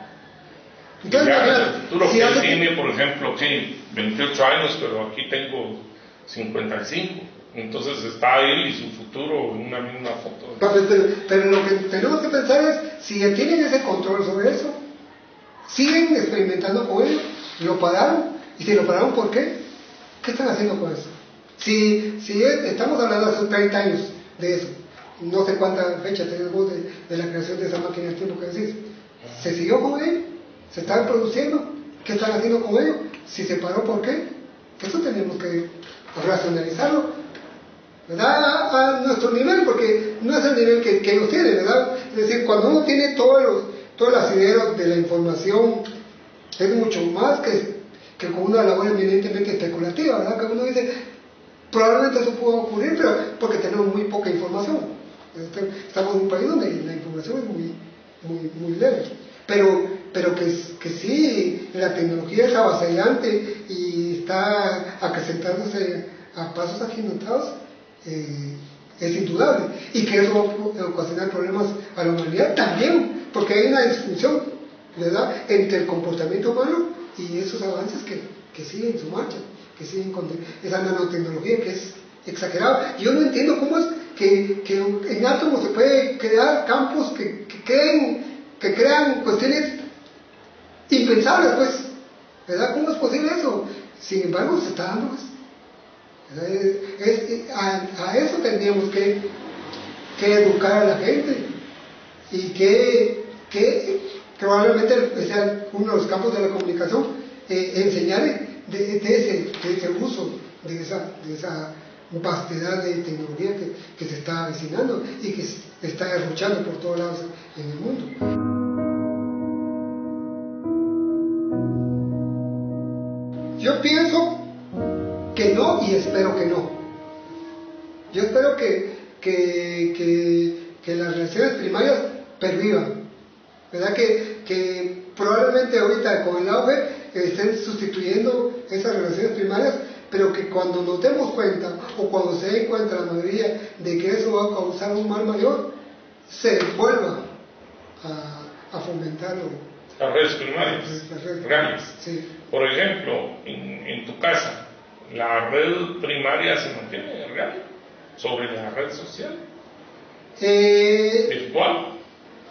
Entonces, ya en el futuro, si que él tiene, por ejemplo, que 28 años, pero aquí tengo 55. Entonces está él y su futuro en una misma foto. Pero lo que tenemos que pensar es, si tienen ese control sobre eso, siguen experimentando con ello, lo pararon, y si lo pararon, ¿por qué? ¿Qué están haciendo con eso? Si estamos hablando hace 30 años de eso, no sé cuánta fecha tenemos de la creación de esa máquina del tiempo que decís, ¿se siguió con ello? ¿Se están produciendo? ¿Qué están haciendo con ello? Si se paró, ¿por qué? Eso tenemos que racionalizarlo, ¿verdad? A nuestro nivel, porque no es el nivel que ellos tienen, ¿verdad? Es decir, cuando uno tiene todos los asideros de la información, es mucho más que con una labor eminentemente especulativa, ¿verdad? Que uno dice, probablemente eso pueda ocurrir, pero porque tenemos muy poca información. Estamos en un país donde la información es muy leve, pero que sí, la tecnología es avasallante y está acrecentándose a pasos agigantados, es indudable, y que eso va a ocasionar problemas a la humanidad también, porque hay una disfunción, ¿verdad?, entre el comportamiento humano y esos avances que siguen su marcha, que siguen con esa nanotecnología que es exagerada. Yo no entiendo cómo es que en átomos se puede crear campos que crean cuestiones impensables, pues, ¿verdad? ¿Cómo es posible eso? Sin embargo, se está dando eso. A eso tendríamos que educar a la gente, y que probablemente sea uno de los campos de la comunicación, enseñar de ese uso de esa vastedad de tecnología que se está avecinando y que se está derrochando por todos lados en el mundo. Yo pienso que no, y espero que no. Yo espero que las relaciones primarias pervivan, ¿verdad? Que probablemente ahorita con el auge estén sustituyendo esas relaciones primarias, pero que cuando nos demos cuenta, o cuando se den cuenta la mayoría de que eso va a causar un mal mayor, se vuelva a fomentarlo. Las redes primarias, reales. Sí. Por ejemplo, en tu casa, ¿la red primaria se mantiene real sobre la red social? ¿Virtual?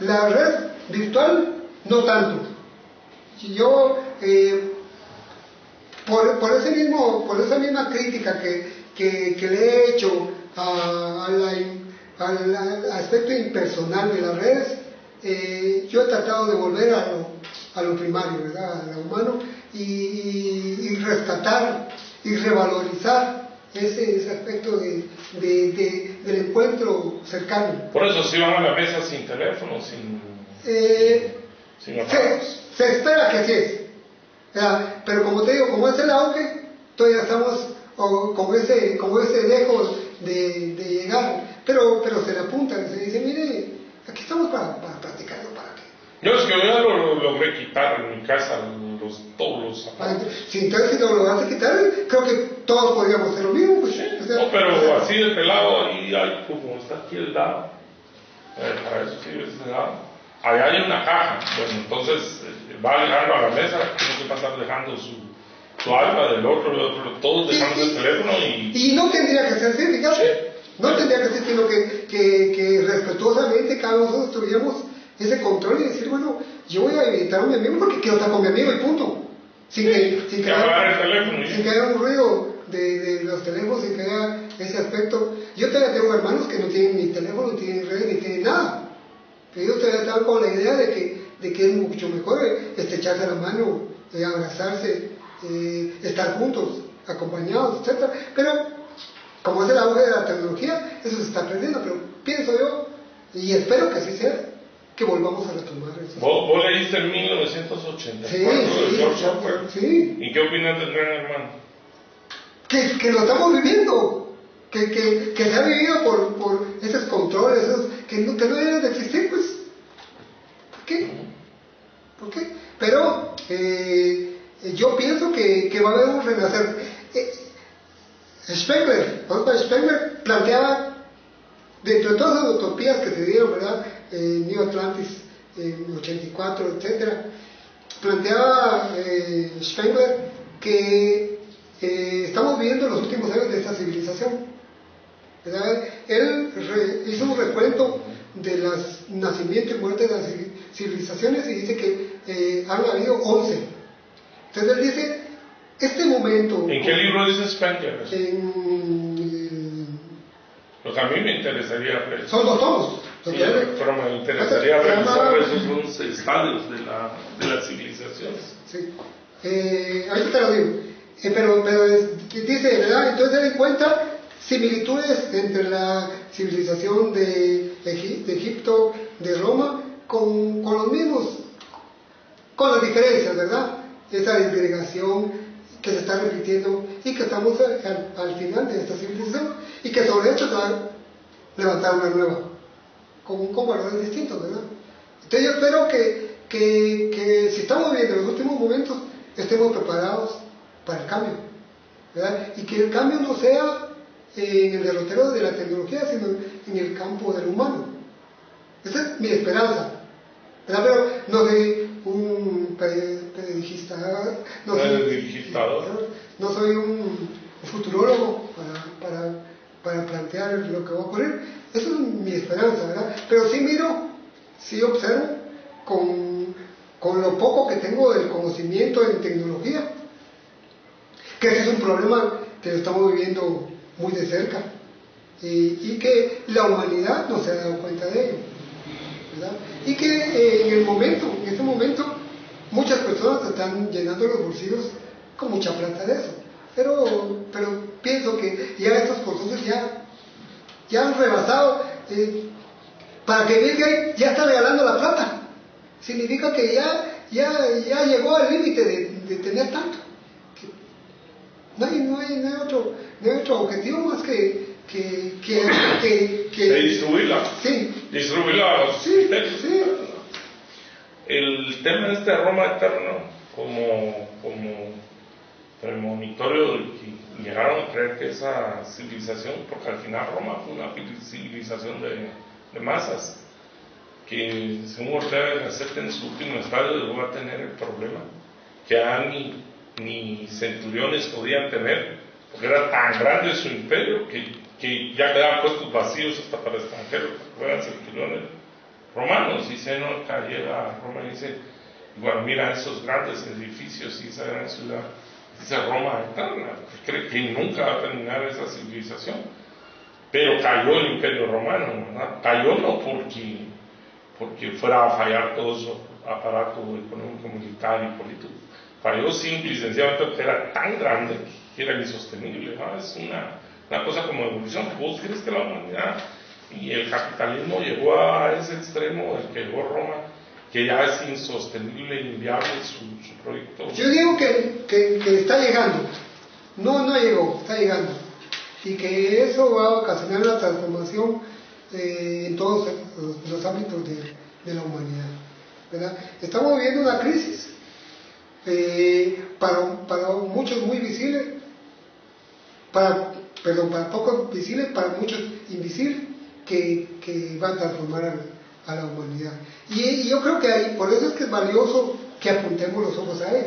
La red virtual, no tanto. Yo, por esa misma crítica que le he hecho al aspecto impersonal de las redes, yo he tratado de volver a lo primario, ¿verdad?, a lo humano, y rescatar y revalorizar ese aspecto del encuentro cercano. Por eso si van a la mesa sin teléfono, sin se espera que así es, ¿verdad? Pero como te digo, como es el auge, todavía estamos como ese lejos de llegar, pero se le apuntan, se dice, mire, aquí estamos para practicarlo, ¿para qué? Yo es que ya lo logré quitar en mi casa, todos los zapatos. Si entonces si no lo vas a quitar, creo que todos podríamos hacer lo mismo. Pues, Sí, o sea, no, pero así de pelado, ahí hay, como está aquí el dado, para eso sí es el dado. Allá hay una caja, bueno, entonces va dejando a la mesa, tiene que pasar dejando su alma del otro, todos dejando el teléfono y no tendría que ser así, fíjate. No tendría que ser, sino que respetuosamente cada uno de nosotros tuviéramos ese control y decir, bueno, yo voy a evitar a mi amigo porque quiero estar con mi amigo y punto. Sin que haya un ruido de los teléfonos, sin que haya ese aspecto. Yo todavía tengo hermanos que no tienen ni teléfono, ni tienen red, ni tienen nada. Pero ellos todavía están con la idea de que es mucho mejor estrecharse la mano, abrazarse, estar juntos, acompañados, etc. Pero como es el auge de la tecnología, eso se está perdiendo, pero pienso yo, y espero que así sea, que volvamos a retomar eso. ¿Vos leíste en 1984 de George Orwell? Sí. ¿Y qué opinión tendrán, hermano? Que lo estamos viviendo, que se ha vivido por esos controles, que no deben de existir, pues. ¿Por qué? Pero yo pienso que va a haber un renacer. Spengler planteaba, dentro de todas las utopías que se dieron, ¿verdad? New Atlantis en 84, etcétera, planteaba Spengler que estamos viviendo los últimos años de esta civilización, ¿verdad? Él hizo un recuento de los nacimientos y muertes de las civilizaciones y dice que han habido 11. Entonces él dice, este momento... ¿En qué libro dice Spengler? Pues a mí me interesaría... Son 2 tomos. Sí, pero me interesaría revisar esos 11 estadios de las civilizaciones. Sí. Ahorita te lo digo. Pero dice, ¿verdad? Entonces él encuentra similitudes entre la civilización de Egipto, de Roma, con los mismos, con las diferencias, ¿verdad? Esa disgregación que se está repitiendo y que estamos al final de esta civilización y que sobre esto se va a levantar una nueva, con valores distintos, ¿verdad? Entonces yo espero que si estamos viendo los últimos momentos, estemos preparados para el cambio, ¿verdad? Y que el cambio no sea en el derrotero de la tecnología, sino en el campo del humano. Esa es mi esperanza, ¿verdad? Pero no soy un periodista, no soy un futurólogo para plantear lo que va a ocurrir. Eso es mi esperanza, ¿verdad? Pero sí miro, sí observo con lo poco que tengo del conocimiento en tecnología, que ese es un problema que lo estamos viviendo muy de cerca y que la humanidad no se ha dado cuenta de ello, ¿verdad? Y que en este momento muchas personas están llenando los bolsillos con mucha plata de eso, pero pienso que ya estos procesos ya han rebasado, para que Bill Gates ya está regalando la plata, significa que ya llegó al límite de tener tanto. No hay otro objetivo más que distribuirla. Sí. Distribuirla. Sí. El tema de Roma eterno, como premonitorio de que llegaron a creer que esa civilización, porque al final Roma fue una civilización de masas, que según Ortega y Gasset en su último estadio llegó a tener el problema que ya ni centuriones podían tener, porque era tan grande su imperio que ya quedaban puestos vacíos hasta para extranjeros, porque eran centuriones romanos. Y se no llega a Roma y dice, bueno, mira esos grandes edificios y esa gran ciudad, dice Roma eterna, cree que nunca va a terminar esa civilización. Pero cayó el imperio romano, ¿verdad? Cayó no porque fuera a fallar todo su aparato económico, militar y político. Falló simple y sencillamente porque era tan grande que era insostenible, ¿no? Es una cosa como evolución. ¿Vos crees que la humanidad y el capitalismo llegó a ese extremo del que llegó Roma, que ya es insostenible e inviable su proyecto? Yo digo que está llegando, no llegó, está llegando, y que eso va a ocasionar una transformación en todos los ámbitos de la humanidad, ¿verdad? Estamos viviendo una crisis para muchos muy visibles, para pocos visibles, para muchos invisibles, que van a transformar a la humanidad. Y yo creo que por eso es que es valioso que apuntemos los ojos a él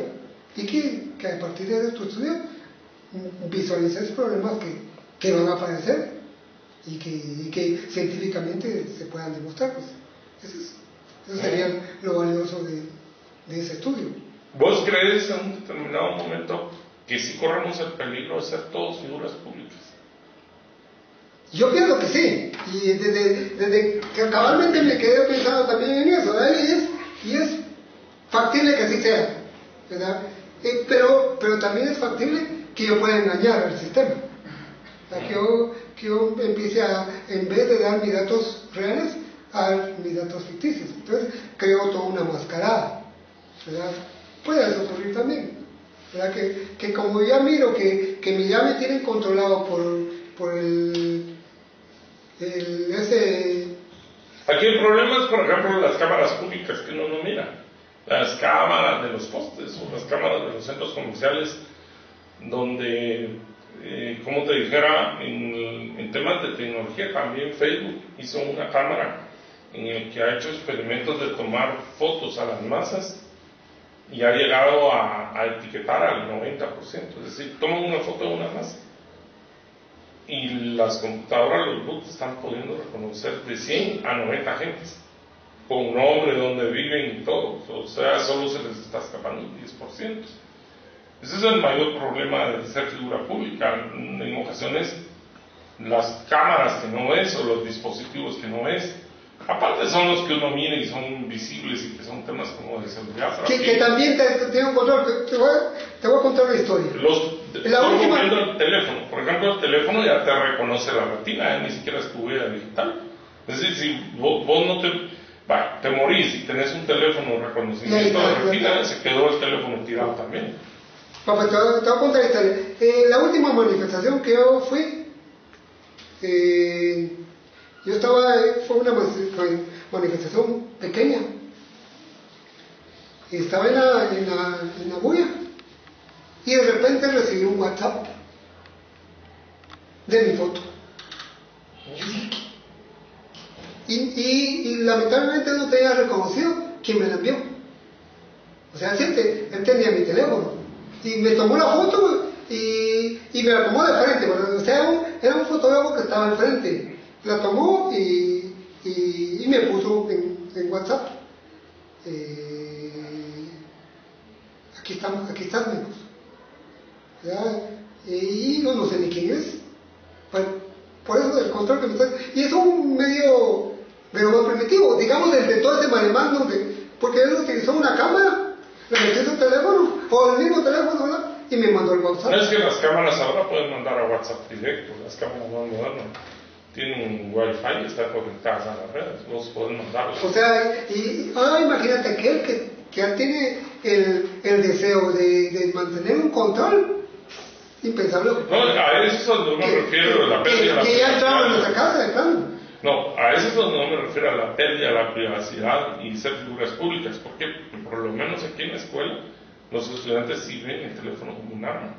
y que a partir de tu estudio visualices problemas que van a aparecer y que científicamente se puedan demostrar. Pues. Eso sería lo valioso de ese estudio. ¿Vos crees en un determinado momento que si corremos el peligro de ser todos figuras públicas? Yo pienso que sí, y desde que cabalmente me quedé pensando también en eso, ¿verdad? Y es factible que así sea, ¿verdad? Pero también es factible que yo pueda engañar al sistema, ¿verdad? Que yo empiece en vez de dar mis datos reales, a dar mis datos ficticios. Entonces creo toda una mascarada, ¿verdad? Puede eso ocurrir también, ¿verdad? Que como ya miro que ya me tienen controlado por Aquí el problema es, por ejemplo, las cámaras públicas que uno no mira, las cámaras de los postes o las cámaras de los centros comerciales, donde, como te dijera, en temas de tecnología también Facebook hizo una cámara en el que ha hecho experimentos de tomar fotos a las masas y ha llegado a etiquetar al 90%, es decir, toman una foto de una masa y las computadoras, los bots están pudiendo reconocer de 100 a 90 gentes con nombre, donde viven y todo, o sea, solo se les está escapando un 10%. Ese es el mayor problema de ser figura pública. En ocasiones las cámaras que no ves o los dispositivos que no ves, aparte son los que uno mira y son visibles y que son temas como de seguridad. Que también tengo un control. Te voy a contar una historia. Viendo el teléfono, por ejemplo, el teléfono ya te reconoce la retina, ni siquiera es tu huella digital. Es decir, si vos no te morís y tenés un teléfono reconocimiento de retina, se quedó el teléfono tirado también. Papá, te voy a contar esta historia. La última manifestación que yo fui, yo fue una manifestación pequeña, y estaba en la bulla, y de repente recibí un WhatsApp de mi foto. Y lamentablemente no tenía reconocido quién me la envió. O sea, él tenía mi teléfono, y me tomó la foto y me la tomó de frente. O sea, era un fotógrafo que estaba al frente. La tomó y me puso en WhatsApp. Aquí están, amigos. Y no sé ni quién es. Por eso el control que me está... Y es un medio de lo más primitivo, digamos, desde todo ese malemán, porque él utilizó una cámara, le metió su teléfono, o el mismo teléfono, ¿verdad? Y me mandó el WhatsApp. No es que las cámaras ahora pueden mandar a WhatsApp directo, las cámaras más modernas tienen un wifi y están conectadas a las redes, vos podés mandarlas. O sea, imagínate aquel que tiene el deseo de mantener un control impensable. No, a eso no me refiero a la pérdida de la privacidad. Que ya entraba en nuestra casa, claro. No, a eso no me refiero a la pérdida de la privacidad y ser figuras públicas, porque por lo menos aquí en la escuela los estudiantes sí ven el teléfono como un arma.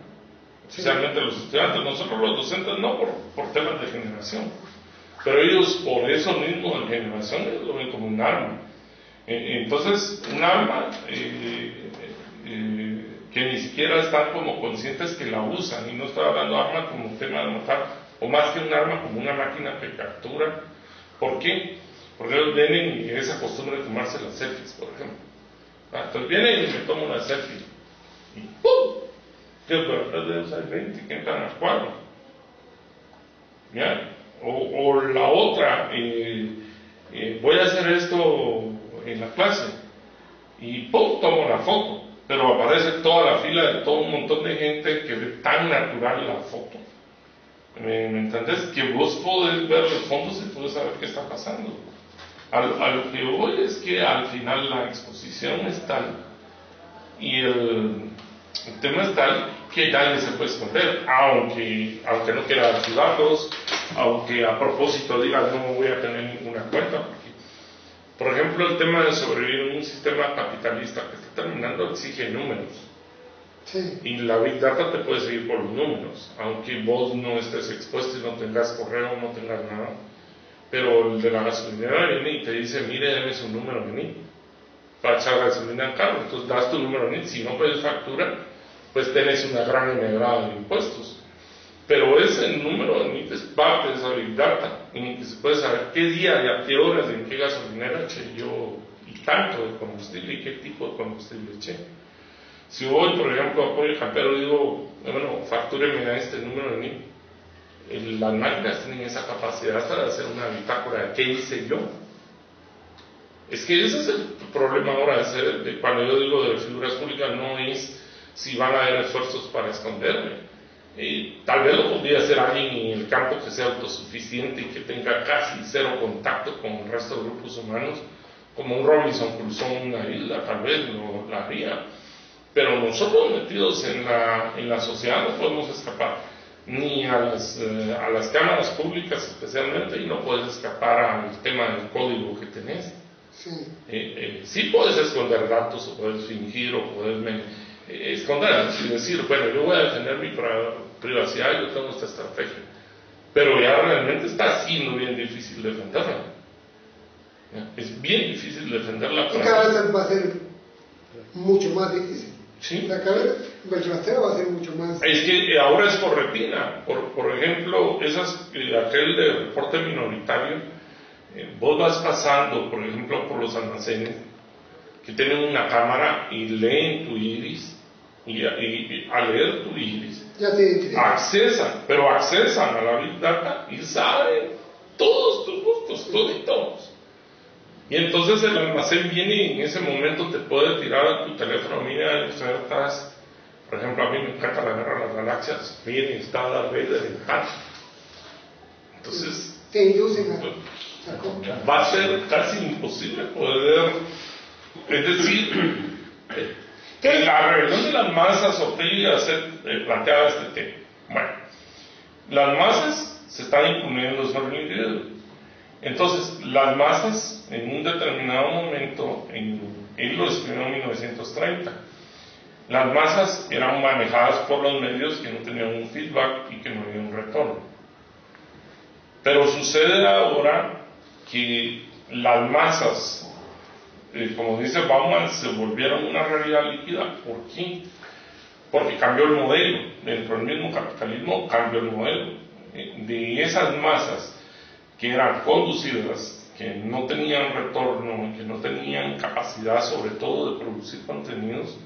Especialmente los estudiantes, nosotros los docentes no por temas de generación, pero ellos por eso mismo de generación lo ven como un arma. Entonces, un arma que ni siquiera están como conscientes que la usan, y no estoy hablando de arma como un tema de matar, o más que un arma como una máquina que captura. ¿Por qué? Porque ellos vienen y esa costumbre de tomarse las selfies, por ejemplo. Entonces vienen y me tomo una selfie y ¡pum! Pero atrás de ellos hay 20 que entran al cuadro. ¿Ya? O la otra, voy a hacer esto en la clase y ¡pum! Tomo la foto, pero aparece toda la fila de todo un montón de gente que ve tan natural la foto. ¿Me entendés? Que vos podés ver los fondos y podés saber qué está pasando. A lo que voy es que al final la exposición es tal y el tema es tal que ya se puede esconder, aunque no quiera dar sus datos, aunque a propósito diga no voy a tener ninguna cuenta, porque, por ejemplo, el tema de sobrevivir en un sistema capitalista que está terminando exige números. Sí. Y la Big Data te puede seguir por los números, aunque vos no estés expuesto y no tengas correo, no tengas nada. Pero el de la gasolinera viene y te dice, mire, dame su número de NIT para echar gasolina al carro. Entonces das tu número de NIT. Si no puedes factura, pues tenés una gran enhebrada de impuestos. Pero ese número de NIT es parte de esa Big Data, en el que se puede saber qué día y a qué horas y en qué gasolinera eché yo y tanto de combustible y qué tipo de combustible eché. Si hoy, por ejemplo, apoyo campero, digo, bueno, factúreme a este número de NIT, las máquinas tienen esa capacidad para hacer una bitácora de qué hice yo. Es que ese es el problema ahora de cuando yo digo de figuras públicas, no es si van a haber esfuerzos para esconderme. Tal vez lo podría hacer alguien en el campo que sea autosuficiente y que tenga casi cero contacto con el resto de grupos humanos, como un Robinson Crusoe en una isla, tal vez lo haría. Pero nosotros metidos en la sociedad no podemos escapar, ni a las cámaras públicas especialmente, y no puedes escapar al tema del código que tenés. Sí. Sí puedes esconder datos, o puedes fingir, o puedes esconder y decir, bueno, yo voy a defender mi privacidad, yo tengo esta estrategia. Pero ya realmente está siendo bien difícil defenderla. Es bien difícil defenderla. Y cada vez va a ser mucho más difícil. Sí. Cada vez el rastreo va a ser mucho más. Es que ahora es por retina. Por ejemplo, aquel de reporte minoritario, vos vas pasando, por ejemplo, por los almacenes que tienen una cámara y leen tu iris, y al leer tu iris accesan a la Big Data y saben todos tus gustos, todos. Y entonces el almacén viene y en ese momento te puede tirar a tu teléfono, mira, ofertas, por ejemplo, a mí me encanta la Guerra de las Galaxias, miren, está Darth Vader en Han. Entonces, te inducen va a ser casi imposible poder, es decir, en la rebelión de las masas, Ortega planteaba este tema. Bueno, las masas se están imponiendo sobre el individuo. Entonces, las masas, en un determinado momento, él lo escribió en 1930, las masas eran manejadas por los medios que no tenían un feedback y que no había un retorno. Pero sucede ahora que las masas, como dice Bauman, se volvieron una realidad líquida. ¿Por qué? Porque cambió el modelo. Dentro del mismo capitalismo cambió el modelo. De esas masas que eran conducidas, que no tenían retorno, que no tenían capacidad sobre todo de producir contenidos,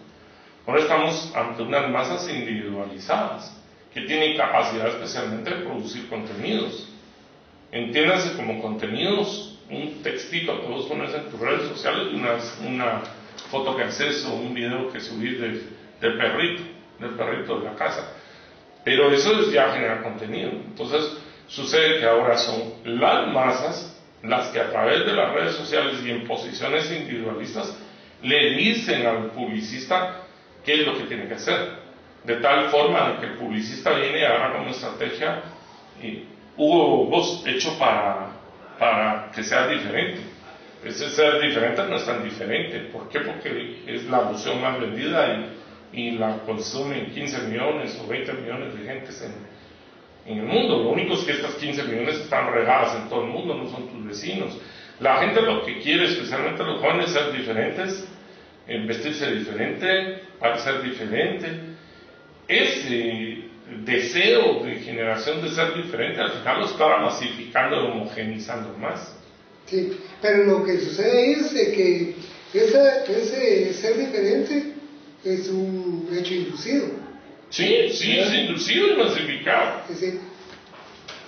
ahora estamos ante unas masas individualizadas, que tienen capacidad especialmente de producir contenidos. Entiéndase como contenidos, un textito que vos pones en tus redes sociales, una foto que haces o un video que subís del perrito de la casa. Pero eso es ya generar contenido. Entonces, sucede que ahora son las masas las que a través de las redes sociales y en posiciones individualistas le dicen al publicista qué es lo que tiene que hacer, de tal forma que el publicista viene ahora como estrategia vos hecho para que sea diferente. Ese ser diferente no es tan diferente. ¿Por qué? Porque es la alusión más vendida y la consumen 15 millones o 20 millones de gentes en el mundo. Lo único es que estas 15 millones están regadas en todo el mundo, no son tus vecinos. La gente lo que quiere, especialmente los jóvenes, es ser diferentes, vestirse diferente, parecer diferente. Ese deseo de generación de ser diferente al final lo está masificando y homogenizando más. Sí, pero lo que sucede es que ese ser diferente es un hecho inducido. Sí, es inducido y masificado. Es decir,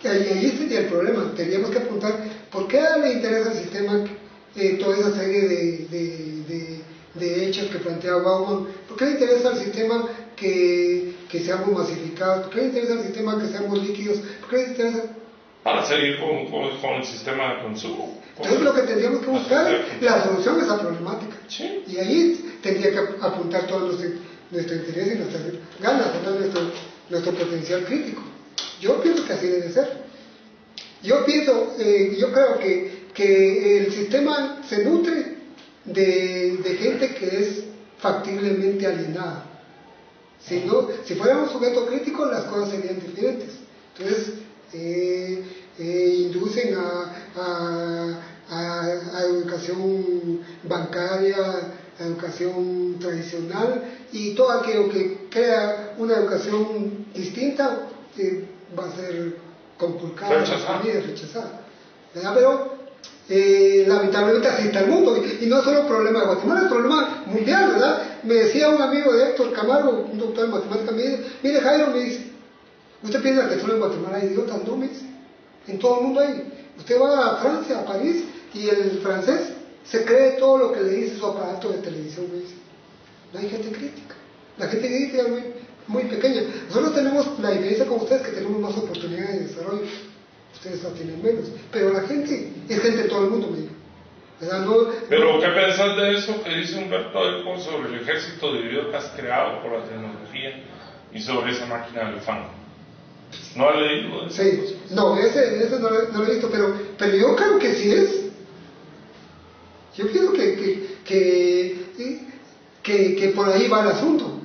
ahí estaría el problema. Tendríamos que apuntar por qué le interesa al sistema toda esa serie de hechos que plantea Bauman. ¿Por qué le interesa al sistema que seamos masificados? ¿Por qué le interesa al sistema que seamos líquidos? ¿Por qué le interesa? Para seguir con el sistema de consumo. Entonces lo que tendríamos que buscar es la solución a esa problemática. Sí. Y ahí tendría que apuntar todo nuestro interés y nuestras ganas, nuestro potencial crítico. Yo pienso que así debe ser. Yo creo que el sistema se nutre de gente que es factiblemente alienada. Si fuera un sujeto crítico, las cosas serían diferentes. Entonces, inducen a educación bancaria, a educación tradicional, y todo aquello que crea una educación distinta va a ser conculcada, rechazada. ¿Verdad? Pero lamentablemente así está el mundo, y no es solo problema de Guatemala, es problema mundial, ¿verdad? Me decía un amigo de Héctor Camargo, un doctor en matemáticas, mire Jairo, me dice, ¿usted piensa que solo en Guatemala hay idiotas? No, me dice, en todo el mundo hay. Usted va a Francia, a París, y el francés se cree todo lo que le dice su aparato de televisión, me dice. No hay gente crítica, la gente crítica es muy pequeña. Nosotros tenemos la diferencia con ustedes, que tenemos más oportunidades de desarrollo, ustedes la tienen menos, pero la gente es gente de todo el mundo, me dice. Pero ¿qué pensás de eso que dice Humberto Eco sobre el ejército de idiotas creado por la tecnología y sobre esa máquina del fango? ¿No has leído eso? Sí, no, ese no lo he visto, pero yo creo que sí es. Yo pienso que por ahí va el asunto.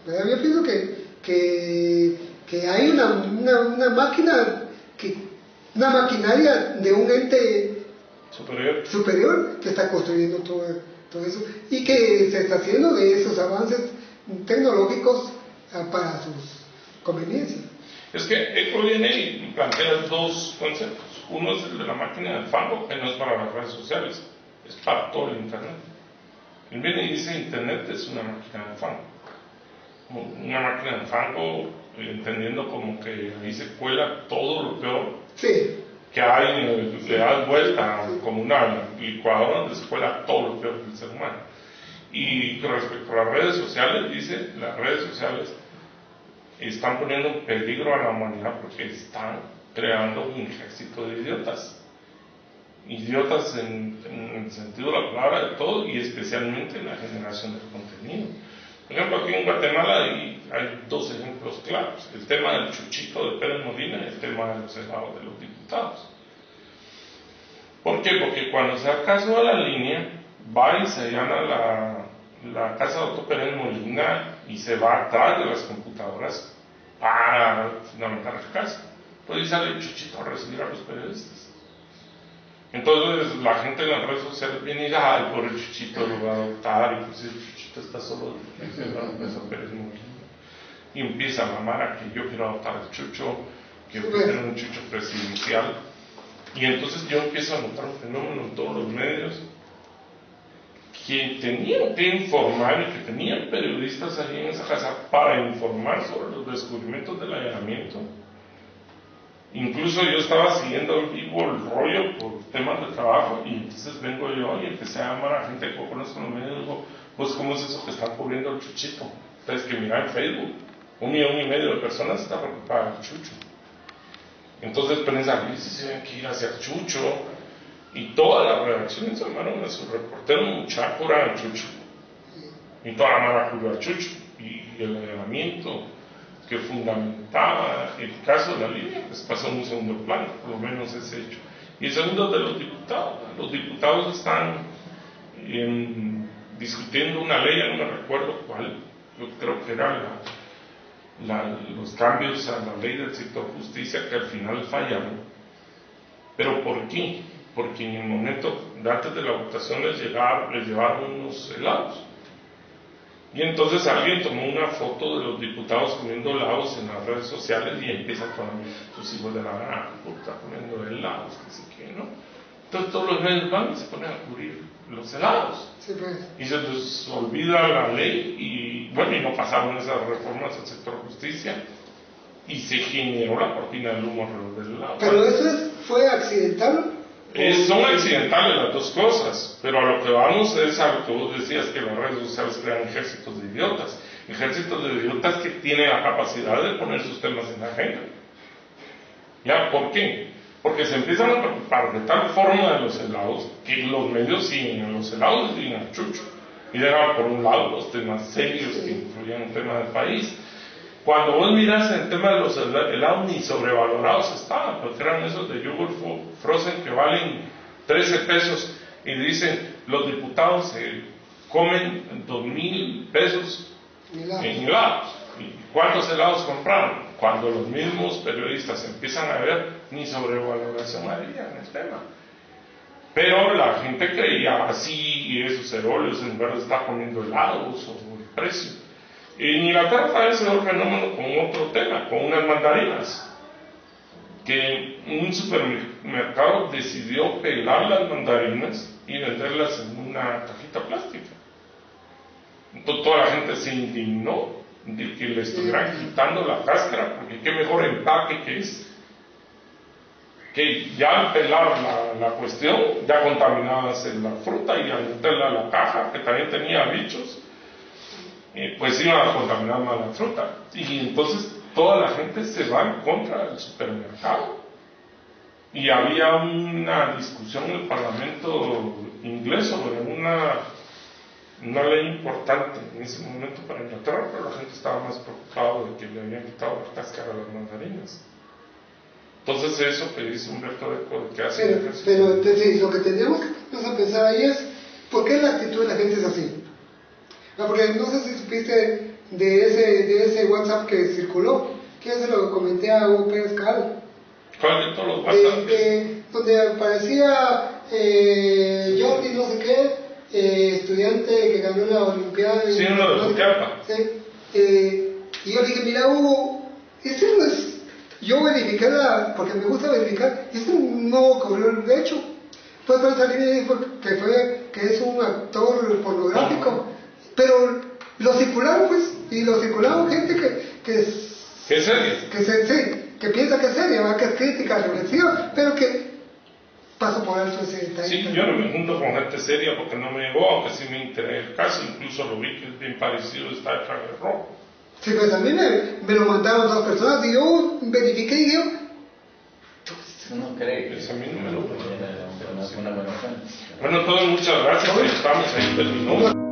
¿Verdad? Yo pienso que hay una máquina, una maquinaria de un ente superior que está construyendo todo eso, y que se está haciendo de esos avances tecnológicos para sus conveniencias. Es que Eco viene y plantea dos conceptos. Uno es el de la máquina del fango, que no es para las redes sociales, es para todo el Internet. Él viene y dice: Internet es una máquina de fango. Una máquina de fango, entendiendo como que ahí se cuela todo lo peor que hay, le das vuelta como una licuadora donde se cuela todo lo peor del ser humano. Y respecto a las redes sociales, dice: las redes sociales están poniendo en peligro a la humanidad porque están creando un ejército de idiotas en el sentido de la palabra de todo, y especialmente en la generación del contenido. Por ejemplo, aquí en Guatemala hay dos ejemplos claros: el tema del chuchito de Pérez Molina y el tema de los helados de los diputados. ¿Por qué? Porque cuando se da caso a la línea, va y se allana la casa de Otto Pérez Molina y se va atrás de las computadoras para fundamentar el caso. Entonces sale el chuchito a recibir a los periodistas. Entonces la gente en las redes sociales viene y dice: ay, por el chuchito lo va a adoptar, y pues el chuchito está solo de Pérez Molina. Y empieza a mamar a que yo quiero adoptar al chucho, que yo quiero tener un chucho presidencial. Y entonces yo empiezo a notar un fenómeno en todos los medios, que tenían que informar y que tenían periodistas ahí en esa casa para informar sobre los descubrimientos del allanamiento. Incluso yo estaba siguiendo en vivo el rollo por temas de trabajo, y entonces vengo yo y empecé a llamar a gente que conozco en los medios y digo: pues ¿cómo es eso que están cubriendo el chuchito? Ustedes que miran en Facebook, 1,5 millones de personas están preocupadas del chucho. Entonces prensa dice: se ven que ir hacia Chucho, y todas las redacciones llamaron a su reportero muchacho a Chucho, y toda la mala cubrió a Chucho, y el allanamiento que fundamentaba el caso de la línea pues pasó en un segundo plano, por lo menos ese hecho. Y el segundo de los diputados están discutiendo una ley, no me recuerdo cuál, yo creo que era los cambios a la ley del sector justicia, que al final fallaron. ¿Pero por qué? Porque en el momento antes de la votación les llevaron unos helados, y entonces alguien tomó una foto de los diputados comiendo helados en las redes sociales, y empieza con sus hijos de la gran puta comiendo helados, que sé qué, ¿no? Entonces todos los medios van y se ponen a cubrir los helados, y se les olvida la ley, y bueno, y no pasaron esas reformas al sector justicia, y se generó la cortina del humo alrededor del helado. Pero eso fue accidental. Son accidentales las dos cosas, pero a lo que vamos es a lo que vos decías, que las redes sociales crean ejércitos de idiotas que tienen la capacidad de poner sus temas en la agenda. ¿Ya? ¿Por qué? Porque se empiezan a preocupar de tal forma de los helados que los medios siguen en los helados y siguen al chucho, y dejan por un lado los temas serios que influyen en el tema del país. Cuando vos miras el tema de los helados, ni sobrevalorados estaban, porque eran esos de yogur frozen que valen 13 pesos, y dicen: los diputados comen 2,000 pesos en helados. ¿Y cuántos helados compraron? Cuando los mismos periodistas empiezan a ver, ni sobrevaloración había en el tema. Pero la gente creía así, y esos heroles en vez de estar comiendo helados o el precio. En Inglaterra parece el fenómeno con otro tema, con unas mandarinas. Que un supermercado decidió pelar las mandarinas y venderlas en una cajita plástica. Entonces toda la gente se indignó de que le estuvieran quitando la cáscara, porque qué mejor empaque que es. Que ya al pelar la cuestión, ya contaminabas la fruta, y al meterla a la caja, que también tenía bichos, pues iba a contaminar más la fruta. Y entonces toda la gente se va en contra del supermercado. Y había una discusión en el Parlamento inglés sobre una ley importante en ese momento para Inglaterra, pero la gente estaba más preocupada de que le habían quitado la cáscara a las mandarinas. Entonces eso que dice Humberto Eco, de que hace... Pero entonces, lo que tendríamos que pensar ahí es, ¿por qué la actitud de la gente es así? No, porque no sé si supiste de ese WhatsApp que circuló, que se lo comenté a Hugo Pérez Cal. ¿Cuál de todos los WhatsApp? Donde aparecía Jordi no sé qué, estudiante que ganó la Olimpiada. Sí, uno de Pucallpa. Sí. Y yo dije, mira Hugo, ese no es... Yo verifiqué porque me gusta verificar, ese no ocurrió de hecho. Pues para salir y dijo que es un actor pornográfico. Pero lo circularon pues, y lo circularon gente que ¿Es serio? Que piensa que es seria, que es crítica, reflexiva, pero que pasó por alto ese detalle. Sí, yo no me junto con gente seria porque no me llegó, aunque sí me interesa el caso, incluso lo vi que es bien parecido a Star Trek Rojo. Sí, pues a mí me lo mandaron dos personas y yo verifiqué y yo... No cree que a mí no me lo una buena fuente. Bueno, todos muchas gracias, estamos ahí terminó.